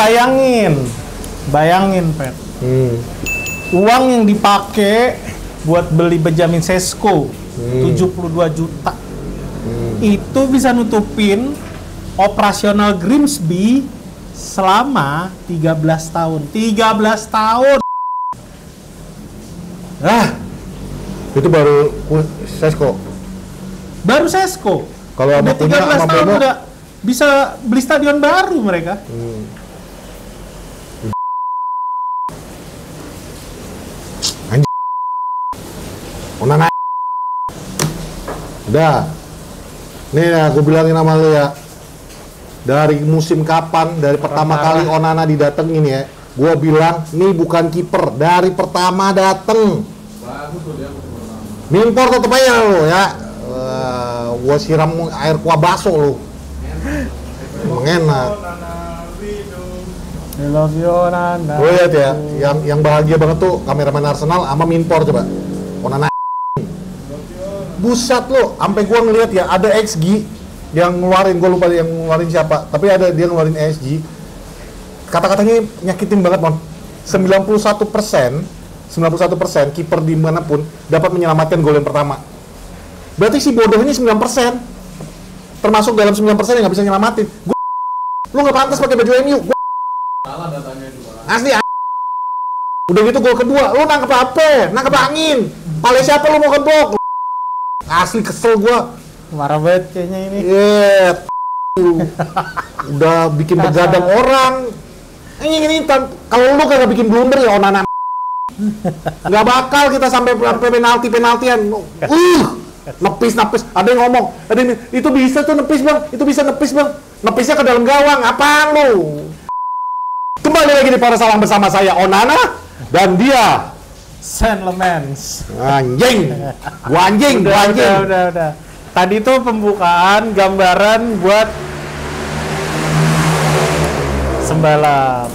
bayangin, Pet. Uang yang dipakai buat beli Benjamin Sesko 72 juta. Itu bisa nutupin operasional Grimsby selama 13 tahun. 13 tahun. Itu baru Sesko. Baru Sesko. Kalau sama punya 13 sama tahun Bromo udah bisa beli stadion baru mereka. Onana. Udah. Nih ya, gue bilangin sama lu ya. Dari musim kapan, dari pertama kali Onana didatengin ya, gue bilang, nih bukan kiper. Dari pertama dateng. Bagus tuh dia pertama. Mimpor tetep aja lu ya. Gue siram air kuah baso lu. Enak. I love you, Onana. Gue lihat ya, yang bahagia banget tuh kameramen Arsenal sama Mimpor coba. Onana. Busat lo, sampai gua ngeliat ya ada XG yang ngeluarin, gua lupa yang ngeluarin siapa, tapi ada dia ngeluarin XG. Kata-katanya nyakitin banget, Mon. 91% kiper dimanapun dapat menyelamatkan gol yang pertama. Berarti si bodoh ini 9%. Termasuk dalam 9% yang nggak bisa nyelamatin. Lu nggak pantas pakai baju MU. Salah datanya itu. Asli. Udah gitu gol kedua, lu nangkep apa? Nangkep angin. Pale siapa lu mau keblok? Asli kesel gua. Marah banget kayaknya ini. Udah bikin begadang orang. Ini kalau lu kagak bikin blunder ya Onana. Nggak bakal kita sampai penaltian. Nepis. Ada yang ngomong, itu bisa tuh nepis bang. Nepisnya ke dalam gawang. Apaan lu? Kembali lagi di Para Salang bersama saya Onana dan dia Saint Lemens. Anjing. Gua anjing. Udah. Tadi tuh pembukaan gambaran buat Sembalam.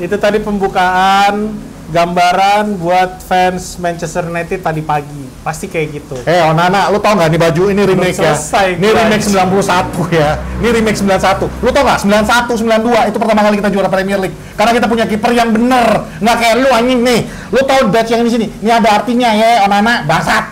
Itu tadi pembukaan gambaran buat fans Manchester United tadi pagi. Pasti kayak gitu. Onana, lu tau nggak nih baju ini remake ya? Ini remake 91 ya. Ini remake 91. Lu tau nggak? 91, 92 itu pertama kali kita juara Premier League. Karena kita punya kiper yang bener. Nggak kayak lu anjing nih. Lu tau badge yang di sini? Ini ada artinya ya, Onana, bangsat.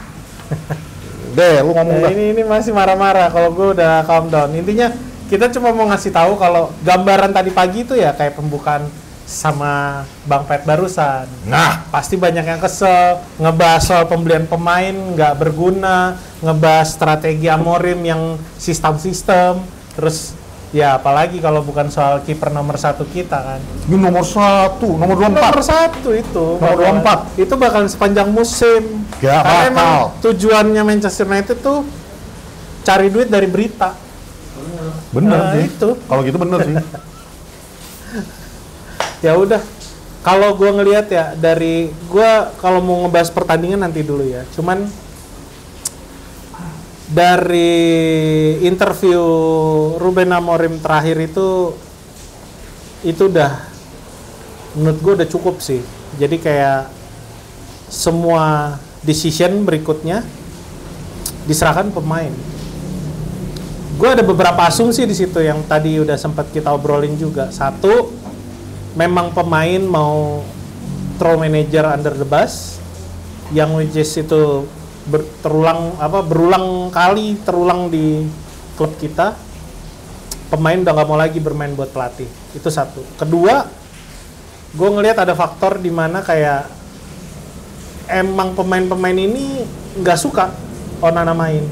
Deh, lu ngomong dah. Ini masih marah-marah kalau gue udah calm down. Intinya kita cuma mau ngasih tahu kalau gambaran tadi pagi itu ya kayak pembukaan sama Bang Pet barusan. Nah, pasti banyak yang kesel, ngebahas soal pembelian pemain nggak berguna, ngebahas strategi Amorim yang sistem-sistem, terus ya apalagi kalau bukan soal kiper nomor 1 kita kan. Ini nomor 1, nomor 24. Nomor 1 itu. Nomor 24. Itu bakalan sepanjang musim. Gak Karena bakal. emang tujuannya Manchester United tuh cari duit dari berita. Bener sih. Itu. Kalau gitu bener sih. Ya udah, kalau gue ngelihat ya dari gue kalau mau ngebahas pertandingan nanti dulu ya. Cuman dari interview Ruben Amorim terakhir itu udah menurut gue udah cukup sih. Jadi kayak semua decision berikutnya diserahkan pemain. Gue ada beberapa asumsi di situ yang tadi udah sempat kita obrolin juga. Satu, memang pemain mau throw manager under the bus, yang which is itu berulang kali terulang di klub kita. Pemain udah nggak mau lagi bermain buat pelatih. Itu satu. Kedua, gue ngelihat ada faktor di mana kayak emang pemain-pemain ini nggak suka Onana main.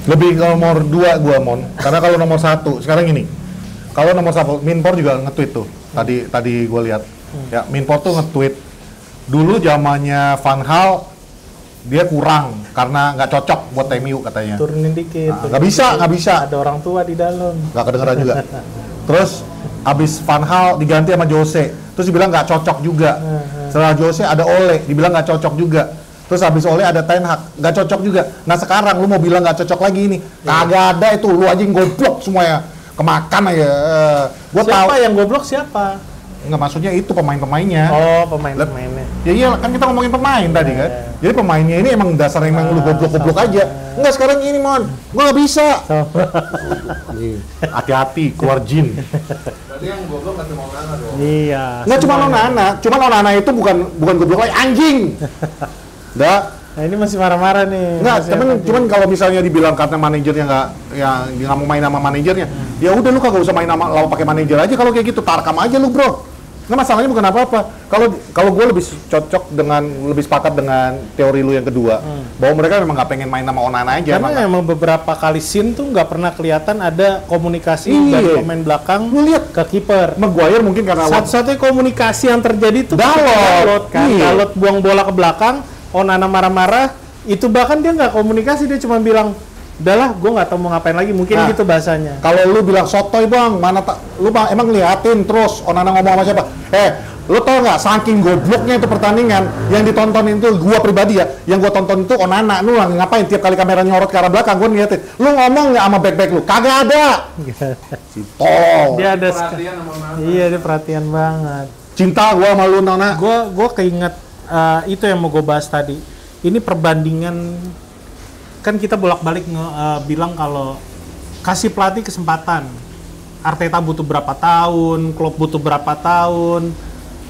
Lebih ke nomor 2 gua, Mon. Karena kalau nomor 1 sekarang ini, kalau nomor 1 Minpor juga nge-tweet tuh. Tadi gue lihat ya, Minpor tuh nge-tweet dulu zamannya Van Gaal dia kurang karena nggak cocok buat MU katanya. Turunin dikit. Nggak bisa. Ada orang tua di dalam. Nggak kedengeran juga. Terus abis Van Gaal diganti sama Jose, terus dibilang nggak cocok juga. Setelah Jose ada Ole, dibilang nggak cocok juga. Terus abis Ole ada Ten Hag, nggak cocok juga. Nah sekarang lu mau bilang nggak cocok lagi ini, kagak ada itu, lu aja yang goblok semuanya. Kemakan aja. Gua siapa tahu yang goblok siapa? Nggak, maksudnya itu pemain-pemainnya. Oh, pemain-pemainnya. Ya iya kan kita ngomongin pemain tadi kan. Jadi pemainnya ini emang dasarnya emang lu goblok-goblok aja. Enggak sekarang ini Mon, gua nggak bisa. Nih, hati-hati keluar jin. Berarti yang goblok nggak cuma Onana dong. Iya. Nggak cuma Onana, cuma Onana itu bukan goblok lagi, anjing. Udah. Nah, ini masih marah-marah nih. Nggak, Masih cuman kalau misalnya dibilang karena manajernya nggak mau main sama manajernya, ya udah lu kagak usah main sama lawan pakai manajer aja kalau kayak gitu, tarkam aja lu bro. Nggak, masalahnya bukan apa-apa. Kalau gue lebih cocok lebih sepakat dengan teori lu yang kedua, bahwa mereka memang nggak pengen main sama Onana aja. Karena emang beberapa kali scene tuh nggak pernah kelihatan ada komunikasi dari pemain belakang lu lihat ke kiper. Maguire mungkin karena Satu-satunya komunikasi yang terjadi tuh Dalot kan. Dalot buang bola ke belakang, Onana marah-marah, itu bahkan dia nggak komunikasi, dia cuma bilang, udahlah, gue nggak tahu mau ngapain lagi, mungkin gitu bahasanya. Kalau lu bilang sotoy bang, lu bang emang liatin terus Onana ngomong sama siapa? Lu tau nggak, saking gobloknya itu pertandingan yang ditontonin itu gua pribadi ya, yang gua tonton itu Onana, lu lagi ngapain tiap kali kamera nyorot ke arah belakang, gua ngeliatin, lu ngomong nggak sama back lu? Kagak ada. Si tolol. Dia ada Perhatian sama Onana. Iya, dia perhatian banget. Cinta gua sama lu Nona. Gua keinget itu yang mau gue bahas tadi. Ini perbandingan, kan kita bolak-balik bilang kalau kasih pelatih kesempatan. Arteta butuh berapa tahun, Klopp butuh berapa tahun,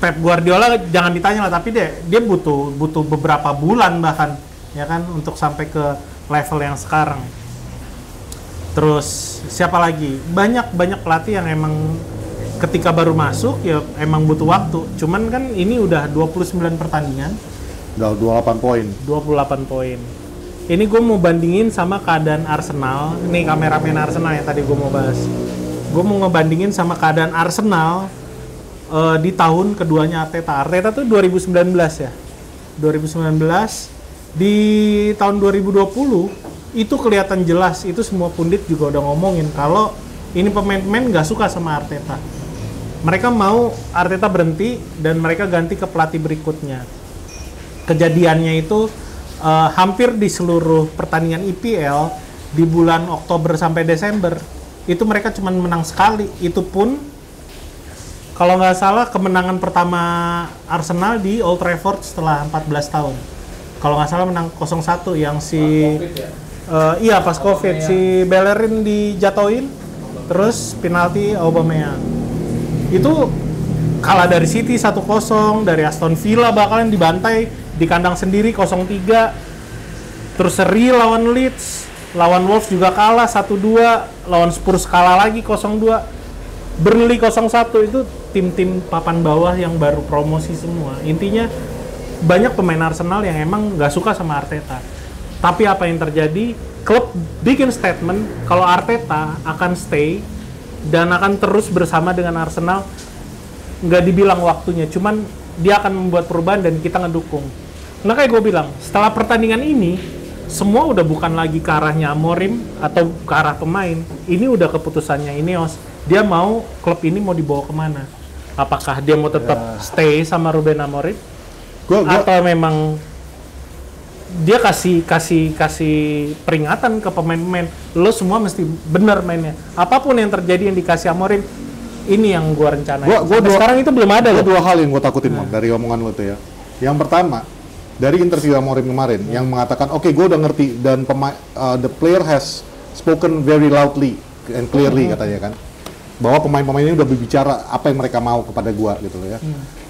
Pep Guardiola jangan ditanya lah, tapi dia butuh beberapa bulan bahkan, ya kan, untuk sampai ke level yang sekarang. Terus siapa lagi? Banyak pelatih yang emang ketika baru masuk ya emang butuh waktu. Cuman kan ini udah 29 pertandingan. Udah 28 poin. 28 poin. Ini gue mau bandingin sama keadaan Arsenal. Nih kameramen Arsenal yang tadi gue mau bahas. Gue mau ngebandingin sama keadaan Arsenal di tahun keduanya Arteta. Arteta tuh 2019 ya. 2019 di tahun 2020 itu kelihatan jelas, itu semua pundit juga udah ngomongin kalau ini pemain-pemain nggak suka sama Arteta. Mereka mau Arteta berhenti dan mereka ganti ke pelatih berikutnya. Kejadiannya itu hampir di seluruh pertandingan IPL di bulan Oktober sampai Desember itu mereka cuma menang sekali. Itu pun kalau nggak salah kemenangan pertama Arsenal di Old Trafford setelah 14 tahun. Kalau nggak salah menang 0-1 yang si iya pas COVID si Bellerin dijatoin terus penalti Aubameyang. Itu kalah dari City 1-0, dari Aston Villa bakalan dibantai di kandang sendiri 0-3. Terus seri lawan Leeds, lawan Wolves juga kalah 1-2, lawan Spurs kalah lagi 0-2. Burnley 0-1 itu tim-tim papan bawah yang baru promosi semua. Intinya banyak pemain Arsenal yang emang nggak suka sama Arteta. Tapi apa yang terjadi? Klub bikin statement kalau Arteta akan stay dan akan terus bersama dengan Arsenal. Nggak dibilang waktunya, cuman dia akan membuat perubahan dan kita ngedukung. Nah kayak gue bilang, setelah pertandingan ini, semua udah bukan lagi ke arahnya Amorim atau ke arah pemain. Ini udah keputusannya Ineos. Dia mau klub ini mau dibawa kemana? Apakah dia mau tetap stay sama Ruben Amorim? Atau memang dia kasih peringatan ke pemain-pemain, lo semua mesti benar mainnya. Apapun yang terjadi yang dikasih Amorim, ini yang gua rencanain. Sekarang itu belum ada loh. Dua hal yang gua takutin dari omongan lo tuh ya. Yang pertama, dari interview Amorim kemarin yang mengatakan, oke, gua udah ngerti dan the player has spoken very loudly and clearly katanya kan, bahwa pemain-pemain ini udah berbicara apa yang mereka mau kepada gua gitu loh ya.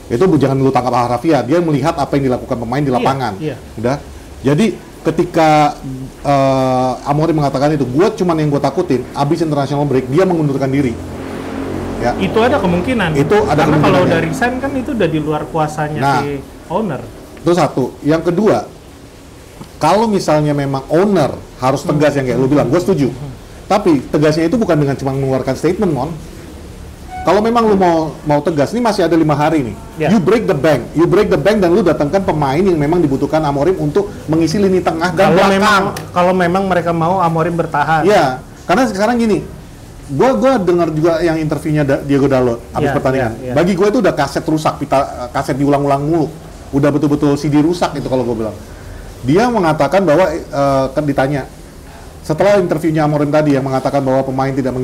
Itu jangan lu tangkap harafiah, dia melihat apa yang dilakukan pemain di lapangan. Udah. Jadi ketika Amorim mengatakan itu, cuman yang gue takutin abis international break dia mengundurkan diri. Ya. Itu ada kemungkinan. Karena kalau dari resign kan itu udah di luar kuasanya si owner. Itu satu. Yang kedua, kalau misalnya memang owner harus tegas yang kayak lu bilang, gue setuju. Tapi tegasnya itu bukan dengan cuma mengeluarkan statement, Mon. Kalau memang lu mau tegas, ini masih ada 5 hari nih. You break the bank dan lu datangkan pemain yang memang dibutuhkan Amorim untuk mengisi lini tengah dan belakang. Kalau memang mereka mau Amorim bertahan. Iya, karena sekarang gini, gua dengar juga yang interviewnya Diego Dalot habis pertandingan. Bagi gue itu udah kaset rusak, kaset diulang-ulang mulu. Udah betul-betul CD rusak itu kalau gue bilang. Dia mengatakan bahwa kan ditanya setelah interviewnya Amorim tadi yang mengatakan bahwa pemain tidak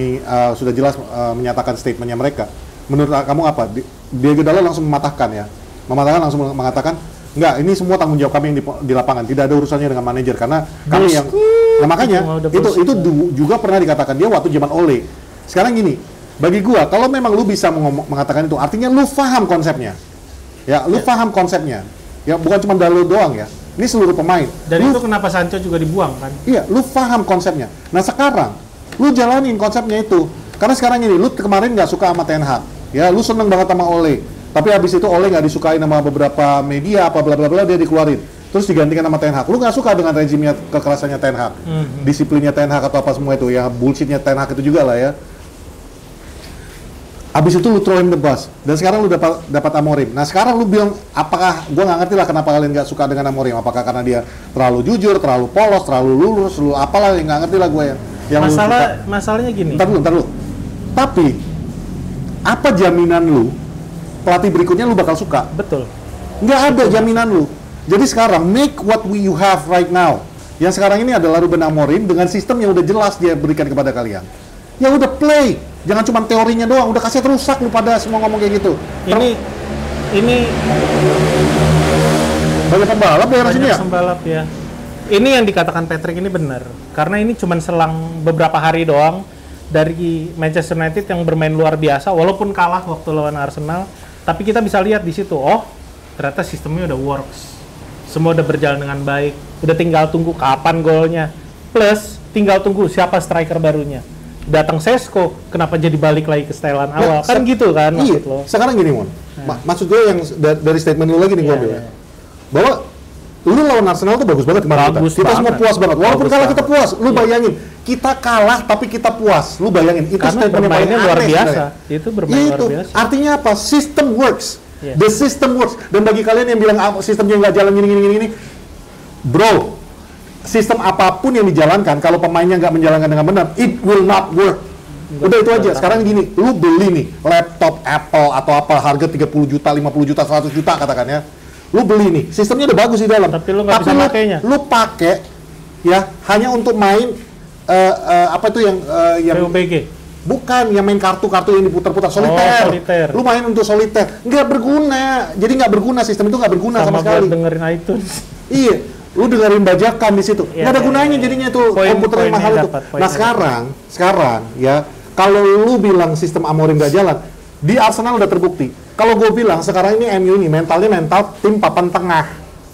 sudah jelas menyatakan statementnya mereka. Menurut kamu apa? Diego Dalot langsung mematahkan ya. langsung mengatakan, enggak, ini semua tanggung jawab kami yang di lapangan, tidak ada urusannya dengan manajer karena kami yang. Nah makanya itu juga pernah dikatakan dia waktu zaman Ole. Sekarang gini, bagi gua kalau memang lu bisa mengatakan itu, artinya lu paham konsepnya. Ya, lu paham konsepnya. Ya, bukan cuma Dalot doang ya. Ini seluruh pemain. Dan itu kenapa Sancho juga dibuang kan? Iya, lu paham konsepnya. Nah sekarang, lu jalanin konsepnya itu. Karena sekarang ini, lu kemarin nggak suka sama Ten Hag. Ya, lu seneng banget sama Ole. Tapi habis itu Ole nggak disukai sama beberapa media, apa bla bla bla, dia dikeluarin. Terus digantikan sama Ten Hag. Lu nggak suka dengan rezimnya, kekerasannya Ten Hag. Disiplinnya Ten Hag atau apa semua itu. Ya, bullshitnya Ten Hag itu juga lah ya. Habis itu lu throw him the bus, dan sekarang lu dapat Amorim. Nah sekarang lu bilang, apakah, gua nggak ngerti lah kenapa kalian nggak suka dengan Amorim. Apakah karena dia terlalu jujur, terlalu polos, terlalu lurus, terlalu apalah, yang nggak ngerti lah gue yang masalahnya gini. Ntar dulu. Tapi apa jaminan lu pelatih berikutnya lu bakal suka? Betul. Nggak ada jaminan lu. Jadi sekarang make what you have right now. Yang sekarang ini adalah Ruben Amorim dengan sistem yang udah jelas dia berikan kepada kalian. Ya udah play. Jangan cuma teorinya doang, udah kasih rusak lu pada semua ngomong kayak gitu. Ini banyak pembalap ya sini ya? Pembalap ya. Ini yang dikatakan Patrick ini benar. Karena ini cuma selang beberapa hari doang dari Manchester United yang bermain luar biasa walaupun kalah waktu lawan Arsenal, tapi kita bisa lihat di situ, oh, ternyata sistemnya udah works. Semua udah berjalan dengan baik. Udah tinggal tunggu kapan golnya. Plus tinggal tunggu siapa striker barunya. Datang Sesko, kenapa jadi balik lagi ke stylean awal? Kan gitu kan iya, maksud lo. Sekarang gini, Mon. Maksud gue yang dari statement lu lagi nih gue bilang. Bahwa lu lawan Arsenal tuh bagus banget kemarin kita semua puas banget. Walaupun kalah kita puas. Lu bayangin, kita kalah tapi kita puas. Lu bayangin, itu karena bermainnya luar biasa. Itu bermain luar biasa. Artinya apa? System works. The system works. Dan bagi kalian yang bilang sistemnya nggak jalan gini, bro, sistem apapun yang dijalankan, kalau pemainnya nggak menjalankan dengan benar, it will not work. Udah itu aja. Sekarang gini, lu beli nih laptop Apple atau apa harga 30 juta, 50 juta, 100 juta katakan ya. Lu beli nih, sistemnya udah bagus di dalam. Tapi lu nggak bisa pakainya. Lu pakai ya hanya untuk main apa itu yang PUBG. Bukan, yang main kartu-kartu yang diputar-putar, soliter. Lu main untuk soliter, nggak berguna. Jadi nggak berguna, sistem itu nggak berguna sama sekali. Sama dengerin iTunes. Iya, lu dengerin bajakan di situ. Nggak ada gunanya jadinya tuh komputer yang mahal itu. Nah sekarang ya, kalau lu bilang sistem Amorim nggak jalan, di Arsenal udah terbukti. Kalau gue bilang sekarang ini MU ini mental tim papan tengah.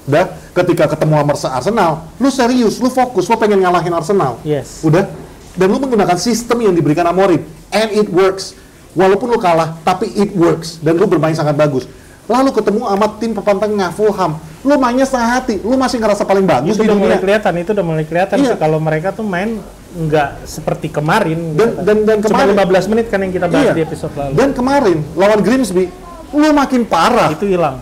Udah, ketika ketemu sama Arsenal, lu serius, lu fokus, lu pengen ngalahin Arsenal. Yes. Udah. Dan lu menggunakan sistem yang diberikan Amorim, and it works. Walaupun lu kalah, tapi it works. Dan lu bermain sangat bagus. Lalu ketemu sama tim papan tengah, Fulham. Lu mainnya setengah hati, lu masih ngerasa paling bagus itu di dunia. Itu udah mulai kelihatan sih kalau mereka tuh main nggak seperti kemarin. Dan kemarin cuma 15 menit kan yang kita bahas di episode lalu. Dan kemarin lawan Grimsby, lu makin parah. Itu hilang.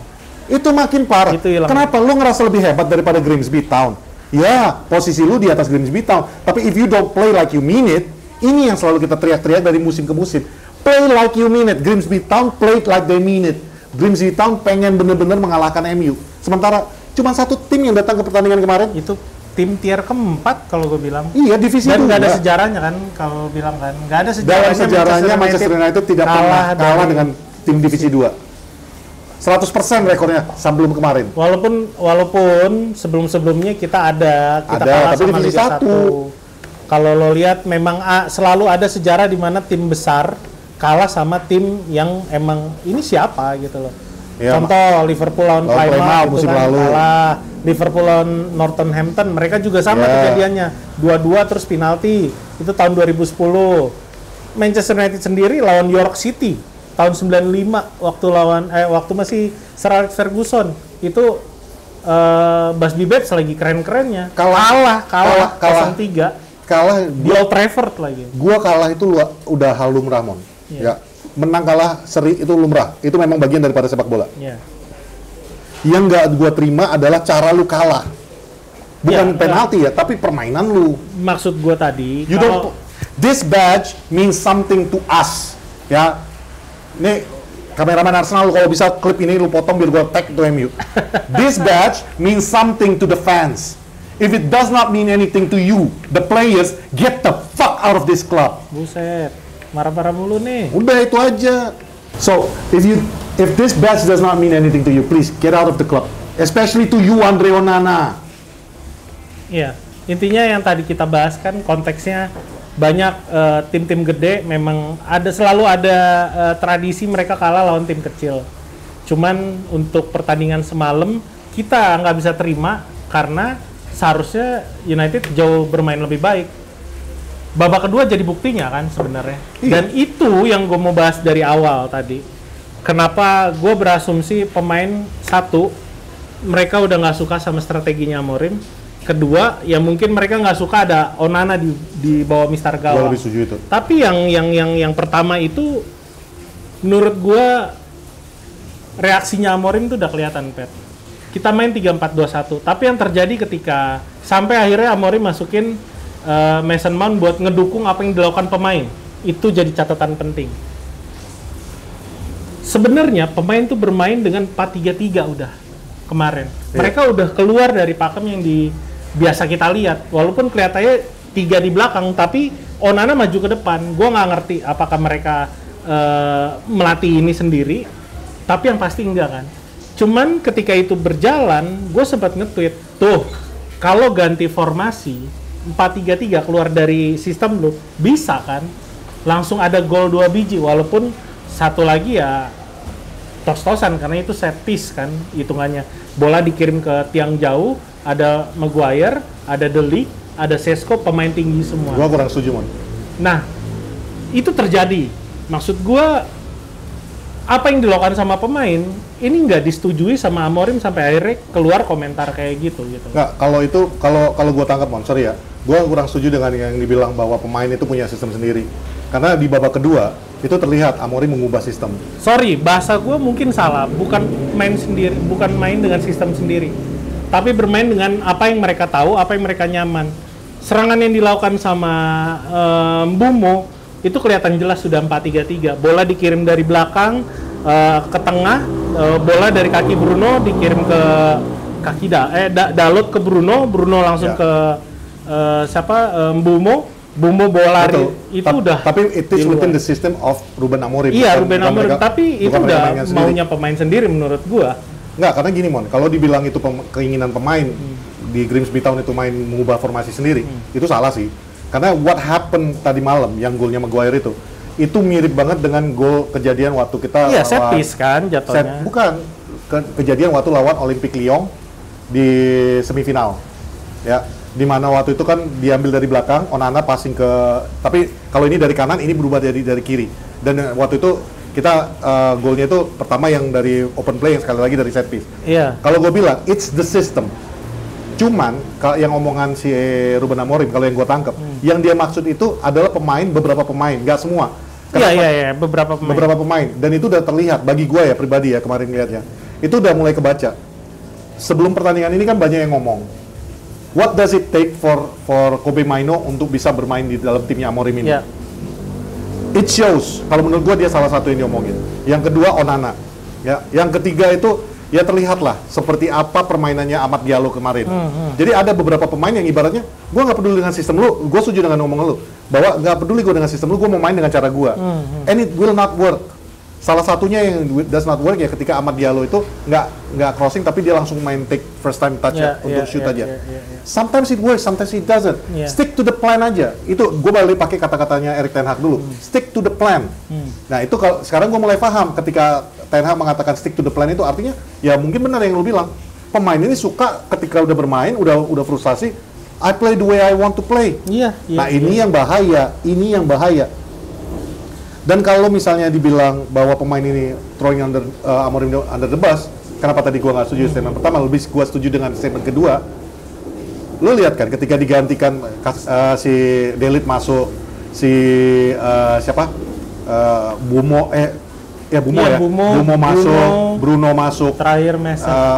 Itu makin parah. Kenapa? Lu ngerasa lebih hebat daripada Grimsby Town. Ya, posisi lu di atas Grimsby Town. Tapi if you don't play like you mean it, ini yang selalu kita teriak-teriak dari musim ke musim. Play like you mean it. Grimsby Town played like they mean it. Grimsby Town pengen bener-bener mengalahkan MU. Sementara cuma satu tim yang datang ke pertandingan kemarin. Itu tim tier keempat kalau gue bilang. Iya, divisi 2. Dan nggak ada sejarahnya kan kalau bilang kan. Nggak ada sejarahnya. Dalam sejarahnya Manchester United tidak pernah kalah dengan tim divisi 2. 100% rekornya sebelum kemarin. Walaupun sebelum-sebelumnya kita kalah tapi sama Liga 1. Kalau lo lihat memang selalu ada sejarah di mana tim besar kalah sama tim yang emang ini siapa gitu loh. Ya, contoh Liverpool lawan Plymouth musim lalu kalah. Liverpool lawan Northampton mereka juga sama kejadiannya. 2-2 terus penalti. Itu tahun 2010. Manchester United sendiri lawan York City tahun 95 waktu masih Sir Alex Ferguson itu Busby Babes lagi keren-kerennya kalah 0-3 di Old Trafford lagi. Gua kalah itu udah hal lumrah, Mon. Ya, menang kalah seri itu lumrah. Itu memang bagian daripada sepak bola. Yang nggak gua terima adalah cara lu kalah. Bukan penalti ya, tapi permainan lu. Maksud gua tadi this badge means something to us. Ya. Nih, kameraman Arsenal, lu kalau bisa klip ini lu potong biar gua tag to MU. This badge means something to the fans. If it does not mean anything to you, the players, get the fuck out of this club. Buset, marah-marah mulu nih. Udah itu aja. So, if you If this badge does not mean anything to you, please get out of the club. Especially to you, Andre Onana. Iya, intinya yang tadi kita bahas kan konteksnya banyak tim-tim gede memang selalu ada tradisi mereka kalah lawan tim kecil. Cuman untuk pertandingan semalam kita nggak bisa terima karena seharusnya United jauh bermain lebih baik. Babak kedua jadi buktinya kan sebenarnya. Dan itu yang gue mau bahas dari awal tadi. Kenapa gue berasumsi pemain satu mereka udah nggak suka sama strateginya Amorim. Kedua, ya mungkin mereka nggak suka ada Onana di bawah Mister Gue Gawang. lebih setuju itu. Tapi yang pertama itu, menurut gue reaksinya Amorim itu udah kelihatan, Pet. Kita main 3-4-2-1. Tapi yang terjadi ketika sampai akhirnya Amorim masukin Mason Mount buat ngedukung apa yang dilakukan pemain, itu jadi catatan penting. Sebenarnya pemain tuh bermain dengan 4-3-3 udah kemarin. Mereka udah keluar dari pakem yang biasa kita lihat, walaupun kelihatannya 3 di belakang, tapi Onana maju ke depan. Gue nggak ngerti apakah mereka melatih ini sendiri, tapi yang pasti enggak kan. Cuman ketika itu berjalan, gue sempat nge-tweet, tuh kalau ganti formasi 4-3-3 keluar dari sistem lu, bisa kan? Langsung ada gol 2 biji, walaupun satu lagi ya tos-tosan karena itu set piece kan hitungannya. Bola dikirim ke tiang jauh, ada Maguire, ada De Ligt, ada Sesko, pemain tinggi semua. Gua kurang setuju, Mon. Nah, itu terjadi. Maksud gua apa yang dilakukan sama pemain ini nggak disetujui sama Amorim sampai akhirnya keluar komentar kayak gitu. Nggak, kalau gua tangkap, Mon, sorry ya. Gua kurang setuju dengan yang dibilang bahwa pemain itu punya sistem sendiri. Karena di babak kedua itu terlihat Amorim mengubah sistem. Sorry, bahasa gue mungkin salah. Bukan main dengan sistem sendiri, tapi bermain dengan apa yang mereka tahu, apa yang mereka nyaman. Serangan yang dilakukan sama Mbeumo itu kelihatan jelas sudah 4-3-3. Bola dikirim dari belakang ke tengah, bola dari kaki Bruno dikirim ke kaki Dalot ke Bruno langsung ke Mbeumo bola lari. Itu udah. Tapi it is within the system of Ruben Amorim. Iya, Ruben Amorim. Tapi itu udah maunya pemain sendiri menurut gua. Nggak, karena gini, Mon, kalau dibilang itu keinginan pemain di Grimsby Town itu main mengubah formasi sendiri, itu salah sih. Karena what happened tadi malam yang golnya Maguire itu mirip banget dengan gol kejadian waktu kita lawan set piece kan jatuhnya. Kejadian waktu lawan Olympique Lyon di semifinal. Ya, di mana waktu itu kan diambil dari belakang, Onana passing ke, tapi kalau ini dari kanan, ini berubah dari kiri. Dan waktu itu kita golnya itu pertama yang dari open play, yang sekali lagi dari set piece. Iya. Kalau gue bilang it's the system. Cuman kalau yang omongan si Ruben Amorim, kalau yang gue tangkap, yang dia maksud itu adalah beberapa pemain, nggak semua. Iya, beberapa pemain. Dan itu udah terlihat bagi gue ya pribadi ya kemarin lihatnya. Itu udah mulai kebaca. Sebelum pertandingan ini kan banyak yang ngomong, what does it take for Kobe Mainoo untuk bisa bermain di dalam timnya Amorim ini? Yeah. It shows. Kalau menurut gua dia salah satu yang diomongin. Yang kedua Onana. Ya, yang ketiga itu ya terlihatlah seperti apa permainannya Amad Diallo kemarin. Jadi ada beberapa pemain yang ibaratnya gua nggak peduli dengan sistem lu, gua setuju dengan omongan lu bahwa nggak peduli gua dengan sistem lu, gua mau main dengan cara gua. And it will not work. Salah satunya yang does not work ya ketika Amad Diallo itu nggak crossing tapi dia langsung main take first time touch untuk shoot aja. Sometimes it works, sometimes it doesn't. Stick to the plan aja. Itu gue balik pakai kata-katanya Erik ten Hag dulu. Stick to the plan. Nah itu kalau sekarang gue mulai paham ketika Ten Hag mengatakan stick to the plan itu artinya ya mungkin benar yang lu bilang. Pemain ini suka ketika udah bermain udah frustasi. I play the way I want to play. Nah ini yang bahaya. Dan kalau misalnya dibilang bahwa pemain ini throwing Amorim under the bus, kenapa tadi gua nggak setuju statement pertama, lebih gua setuju dengan statement kedua. Lu lihat kan ketika digantikan si De Ligt masuk, si Mbeumo masuk, Bruno masuk, terakhir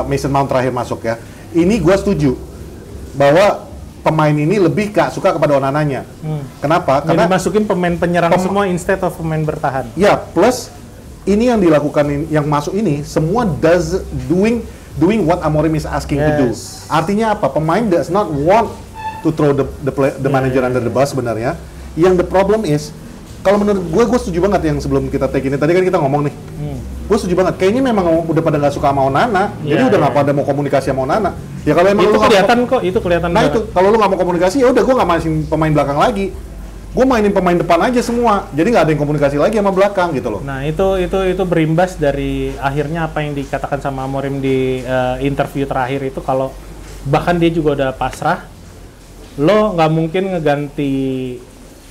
Mason Mount terakhir masuk ya. Ini gua setuju bahwa pemain ini lebih suka kepada Onananya. Kenapa? Karena masukin pemain penyerang semua instead of pemain bertahan. Ya, plus ini yang dilakukan yang masuk ini semua doing what Amorim is asking to do. Artinya apa? Pemain does not want to throw the manager under the bus sebenarnya. Yang the problem is kalau menurut gue setuju banget yang sebelum kita take ini tadi kan kita ngomong nih. Gue setuju banget. Kayaknya memang udah pada nggak suka sama Onana, jadi udah nggak pada mau komunikasi sama Onana. Ya kalau emang itu lu kelihatan kok, itu kelihatan. Nah itu, kalau lu nggak mau komunikasi, ya udah gue nggak mainin pemain belakang lagi. Gue mainin pemain depan aja semua. Jadi nggak ada yang komunikasi lagi sama belakang gitu loh. Nah itu berimbas dari akhirnya apa yang dikatakan sama Amorim di interview terakhir itu, kalau bahkan dia juga udah pasrah. Lo nggak mungkin ngeganti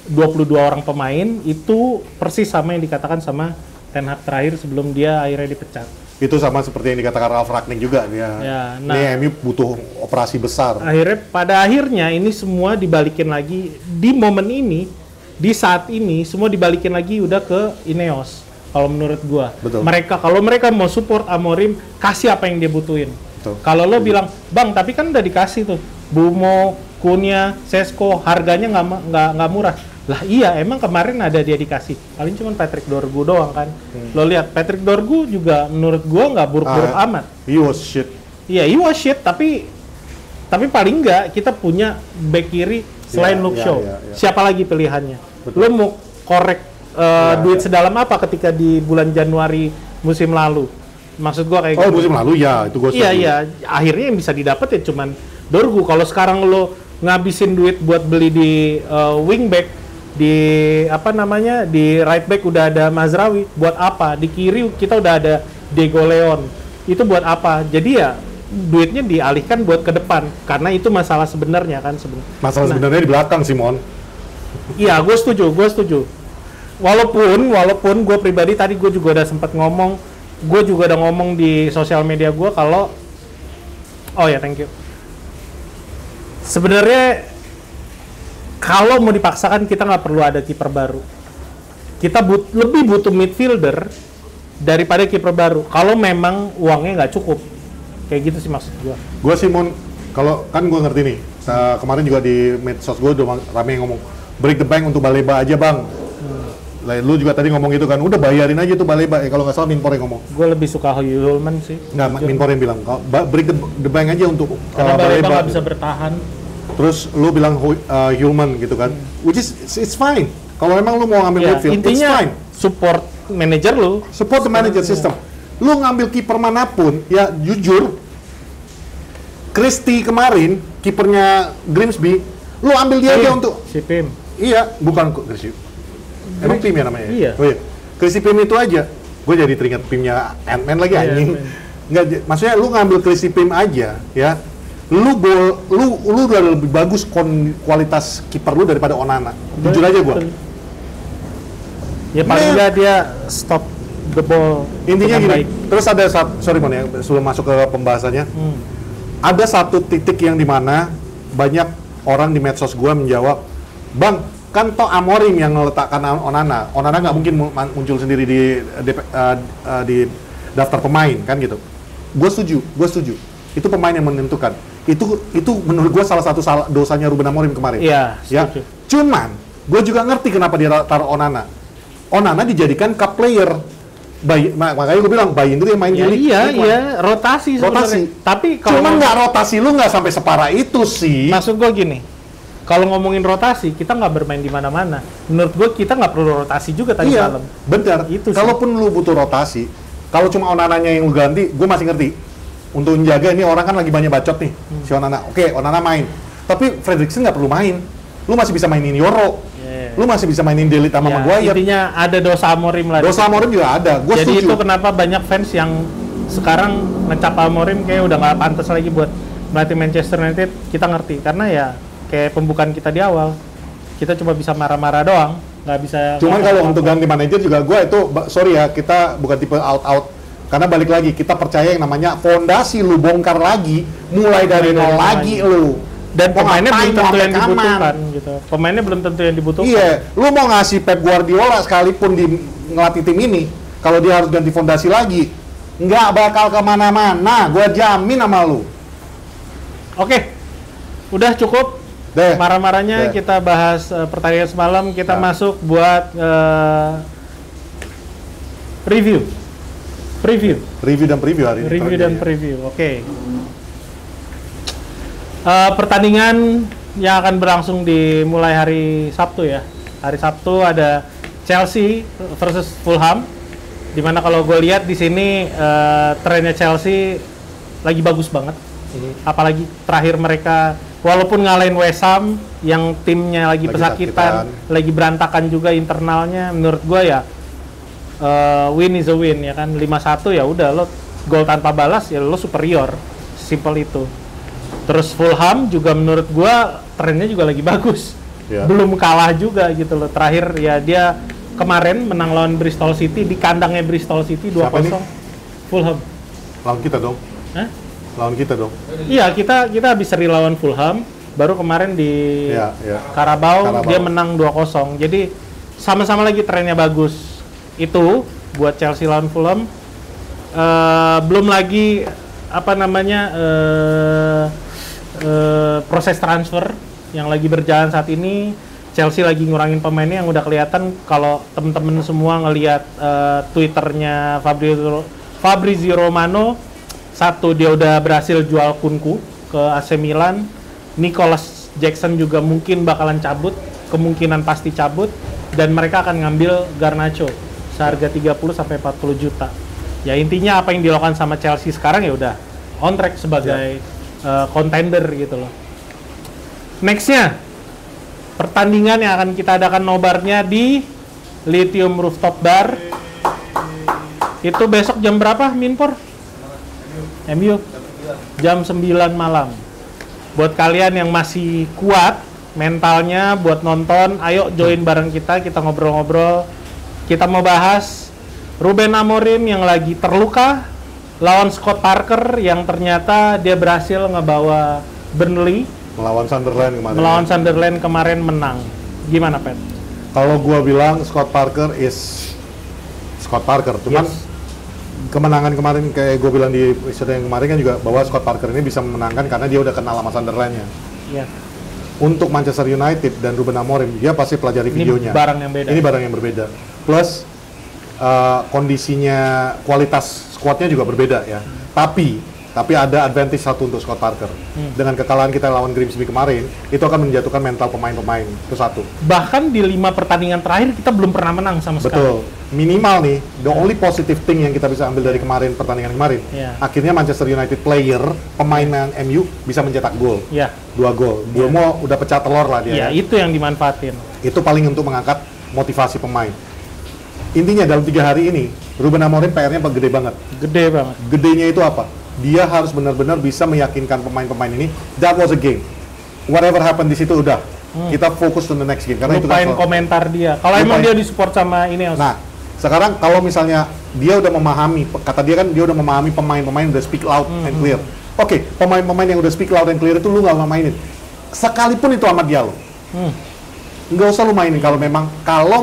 22 orang pemain, itu persis sama yang dikatakan sama Ten Hag terakhir sebelum dia akhirnya dipecat. Itu sama seperti yang dikatakan Ralf Rangnick juga. Ya, nah, ini MU butuh operasi besar. Pada akhirnya ini semua dibalikin lagi di momen ini, di saat ini semua dibalikin lagi udah ke Ineos. Kalau menurut gua, Betul. kalau mereka mau support Amorim, kasih apa yang dia butuhin. Kalau lo bilang, bang, tapi kan udah dikasih tuh, Bumo, Cunha, Sesko, harganya nggak murah. Lah iya, emang kemarin ada dia dikasih. Paling cuma Patrick Dorgu doang kan. Lo lihat Patrick Dorgu juga menurut gua nggak buruk-buruk amat. He was shit. Iya, he was shit, tapi paling nggak kita punya back kiri selain Luke Shaw. Siapa lagi pilihannya? Betul. Lo mau korek duit sedalam apa ketika di bulan Januari musim lalu? Maksud gua kayak gitu. Musim lalu ya, itu gua setuju. Iya, akhirnya yang bisa didapat ya cuman Dorgu. Kalau sekarang lo ngabisin duit buat beli di wingback, di di right back udah ada Mazraoui, buat apa? Di kiri kita udah ada Diego Leon, itu buat apa? Jadi ya duitnya dialihkan buat ke depan, karena itu masalah sebenarnya kan sebenarnya. Masalah sebenarnya di belakang, Simon. Iya, gue setuju. Walaupun gue pribadi tadi gue juga udah sempat ngomong, gue juga udah ngomong di sosial media gue kalau, thank you. Sebenarnya kalau mau dipaksakan kita nggak perlu ada kiper baru. Kita lebih butuh midfielder daripada kiper baru. Kalau memang uangnya nggak cukup, kayak gitu sih maksud gue. Gue sih kalau kan gue ngerti nih. Kemarin juga di medsos gue udah rame yang ngomong break the bank untuk Baleba aja bang. Lu juga tadi ngomong gitu kan, udah bayarin aja tuh Baleba. Kalau nggak salah Minpor yang ngomong. Gue lebih suka Hulman sih. Nggak, Minpor yang bilang break the bank aja untuk karena Baleba nggak bisa bertahan. Terus lu bilang Hulman gitu kan, which is it's fine. Kalau emang lu mau ngambil midfield, intinya it's fine. Support manager lu, support the manager system. Lu ngambil kiper manapun, ya jujur, Christie kemarin, kipernya Grimsby, lu ambil dia aja untuk si Pim. Iya, bukan Christie. Emang Pim ya namanya? Iya. Oh iya. Christie Pim itu aja. Gue jadi teringat Pimnya Ant-Man lagi anjing. Enggak, maksudnya lu ngambil Christie Pim aja, ya. Lu udah lebih bagus kualitas kiper lu daripada Onana. Jujur aja gua. Ya paling nggak dia stop the ball. Intinya gini. Baik. Terus ada sorry Mon ya, sebelum masuk ke pembahasannya. Ada satu titik yang dimana banyak orang di medsos gua menjawab, "Bang, kan toh Amorim yang meletakkan Onana. Onana nggak mungkin muncul sendiri di daftar pemain kan gitu." Gue setuju. Itu pemain yang menentukan. Itu menurut gue salah satu dosanya Ruben Amorim kemarin. Iya, ya. Cuman gue juga ngerti kenapa dia taruh Onana. Onana dijadikan cup player. Makanya gue bilang Bayin itu yang main di League. Iya, rotasi. Tapi kalau cuman nggak rotasi, lu nggak sampai separah itu sih. Maksud gue gini, kalau ngomongin rotasi, kita nggak bermain di mana-mana. Menurut gue kita nggak perlu rotasi juga tadi malam. Benar. Kalaupun lu butuh rotasi, kalau cuma Onananya yang lu ganti, gue masih ngerti. Untuk menjaga ini orang kan lagi banyak bacot nih, si Onana. Oke, Onana main. Tapi Frederiksen nggak perlu main. Lu masih bisa mainin Yoro. Lu masih bisa mainin Delite sama Maguire. Intinya ada dosa Amorim lah. Dosa Amorim juga ada. Gua jadi setuju. itu kenapa banyak fans yang sekarang ngecap Amorim kayak udah nggak pantas lagi buat melatih Manchester United. Kita ngerti. Karena ya kayak pembukaan kita di awal. Kita cuma bisa marah-marah doang. Nggak bisa... Cuman kalau untuk ganti manajer juga gue itu, sorry ya, kita bukan tipe out-out. Karena balik lagi, kita percaya yang namanya fondasi lu bongkar lagi, mulai dari nol lagi lu. Dan pemainnya belum tentu yang dibutuhkan gitu. Pemainnya belum tentu yang dibutuhkan. Iya, lu mau ngasih Pep Guardiola sekalipun di ngelatih tim ini, kalau dia harus ganti fondasi lagi, nggak bakal kemana-mana, gua jamin sama lu. Oke, udah cukup. Marah-marahnya kita bahas pertandingan semalam, kita masuk buat review dan preview hari ini. Oke. Pertandingan yang akan berlangsung dimulai hari Sabtu ya. Hari Sabtu ada Chelsea versus Fulham. Dimana kalau gue lihat di sini trennya Chelsea lagi bagus banget. Apalagi terakhir mereka walaupun ngalahin West Ham yang timnya lagi pesakitan, lagi berantakan juga internalnya, menurut gue ya win is a win ya kan. 5-1 ya udah, lo gol tanpa balas ya lo superior, simple itu. Terus Fulham juga menurut gue trennya juga lagi bagus, belum kalah juga gitu loh. Terakhir ya dia kemarin menang lawan Bristol City di kandangnya Bristol City 2-0. Fulham. Lawan kita dong. Hah? Lawan kita dong. Iya, kita habis seri lawan Fulham, baru kemarin di Carabao dia menang 2-0. Jadi sama-sama lagi trennya bagus. Itu buat Chelsea lawan Fulham. Belum lagi apa namanya proses transfer yang lagi berjalan saat ini. Chelsea lagi ngurangin pemainnya yang udah kelihatan kalau temen-temen semua ngelihat Twitternya Fabrizio Romano. Satu, dia udah berhasil jual Kunku ke AC Milan. Nicholas Jackson juga mungkin bakalan cabut, kemungkinan pasti cabut, dan mereka akan ngambil Garnacho seharga 30 sampai 40 juta. Ya intinya apa yang dilakukan sama Chelsea sekarang ya udah on track sebagai contender gitu loh. Nextnya pertandingan yang akan kita adakan nobarnya di Lithium Rooftop Bar. Itu besok jam berapa, Minpor? MU jam 9 malam. Buat kalian yang masih kuat mentalnya buat nonton, ayo join bareng kita ngobrol-ngobrol. Kita mau bahas Ruben Amorim yang lagi terluka lawan Scott Parker yang ternyata dia berhasil ngebawa Burnley Melawan Sunderland kemarin. Menang. Gimana, Pet? Kalau gua bilang Scott Parker is Scott Parker, cuman kemenangan kemarin kayak gue bilang di episode yang kemarin kan juga bahwa Scott Parker ini bisa memenangkan karena dia udah kenal sama Sunderland-nya. Iya. Untuk Manchester United dan Ruben Amorim, dia pasti pelajari videonya. Ini barang yang beda. Ini barang yang berbeda. Plus kondisinya, kualitas squadnya juga berbeda ya. Tapi ada advantage satu untuk Scott Parker. Dengan kekalahan kita lawan Grimsby kemarin, itu akan menjatuhkan mental pemain-pemain. Itu satu. Bahkan di 5 pertandingan terakhir kita belum pernah menang sama sekali. Betul. Minimal nih, the only positive thing yang kita bisa ambil dari pertandingan kemarin, akhirnya Manchester United player, pemain MU bisa mencetak gol. 2 gol. Bumo udah pecah telur lah dia. Itu yang dimanfaatin. Itu paling untuk mengangkat motivasi pemain. Intinya dalam 3 hari ini, Ruben Amorim PR-nya gede banget. Gede banget. Gedenya itu apa? Dia harus benar-benar bisa meyakinkan pemain-pemain ini, that was a game. Whatever happened di situ udah. Kita fokus to the next game. Karena lupain itu kan komentar dia. Kalau emang dia disupport sama ini. Nah, sekarang kalau misalnya dia udah memahami, kata dia kan dia udah memahami pemain-pemain udah speak loud and clear. Oke, pemain-pemain yang udah speak loud and clear itu lu nggak mainin. Sekalipun itu Amad Diallo. Nggak usah lu mainin kalau memang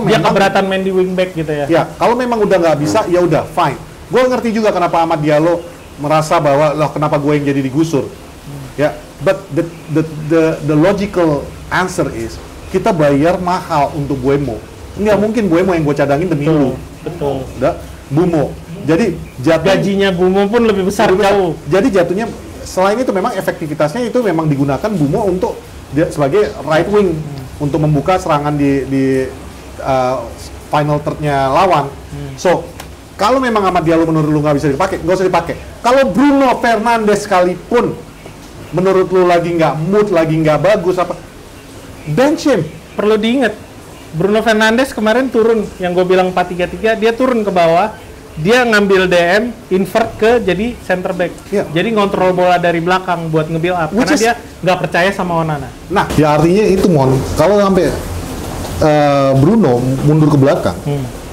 dia keberatan main di wingback gitu ya. Ya, kalau memang udah nggak bisa ya udah fine. Gue ngerti juga kenapa Amad Diallo merasa bahwa loh kenapa gue yang jadi digusur. Ya, but the logical answer is kita bayar mahal untuk Buemo. Nggak mungkin Buemo yang gue cadangin demi lu. Betul. Udah, Bumo. Jadi gajinya Bumo pun lebih besar jauh. Jadi jatuhnya selain itu memang efektivitasnya itu memang digunakan Bumo untuk sebagai right wing untuk membuka serangan di final third-nya lawan. So kalau memang Amad Diallo menurut lu nggak bisa dipakai, nggak usah dipakai. Kalau Bruno Fernandes sekalipun menurut lu lagi nggak mood, lagi nggak bagus apa, bench him. Perlu diingat, Bruno Fernandes kemarin turun, yang gue bilang 4-3-3, dia turun ke bawah, dia ngambil DM, invert ke jadi center back. Jadi ngontrol bola dari belakang buat nge-build up, karena dia nggak percaya sama Onana. Nah, ya artinya itu Mon, kalau sampai Bruno mundur ke belakang,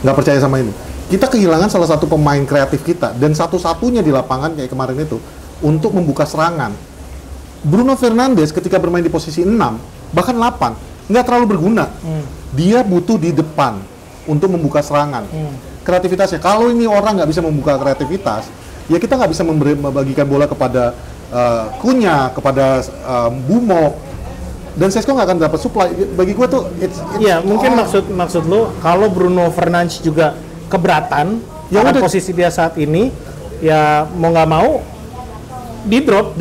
nggak percaya sama ini, kita kehilangan salah satu pemain kreatif kita dan satu-satunya di lapangan kayak kemarin itu untuk membuka serangan. Bruno Fernandes ketika bermain di posisi 6 bahkan 8 nggak terlalu berguna. Dia butuh di depan untuk membuka serangan. Kreativitasnya, kalau ini orang nggak bisa membuka kreativitas, ya kita nggak bisa membagikan bola kepada Kunya, kepada Bumo, dan Sesko nggak akan dapat supply. Bagi gue tuh mungkin maksud lo kalau Bruno Fernandes juga keberatan ya udah posisi dia saat ini, ya mau nggak mau di drop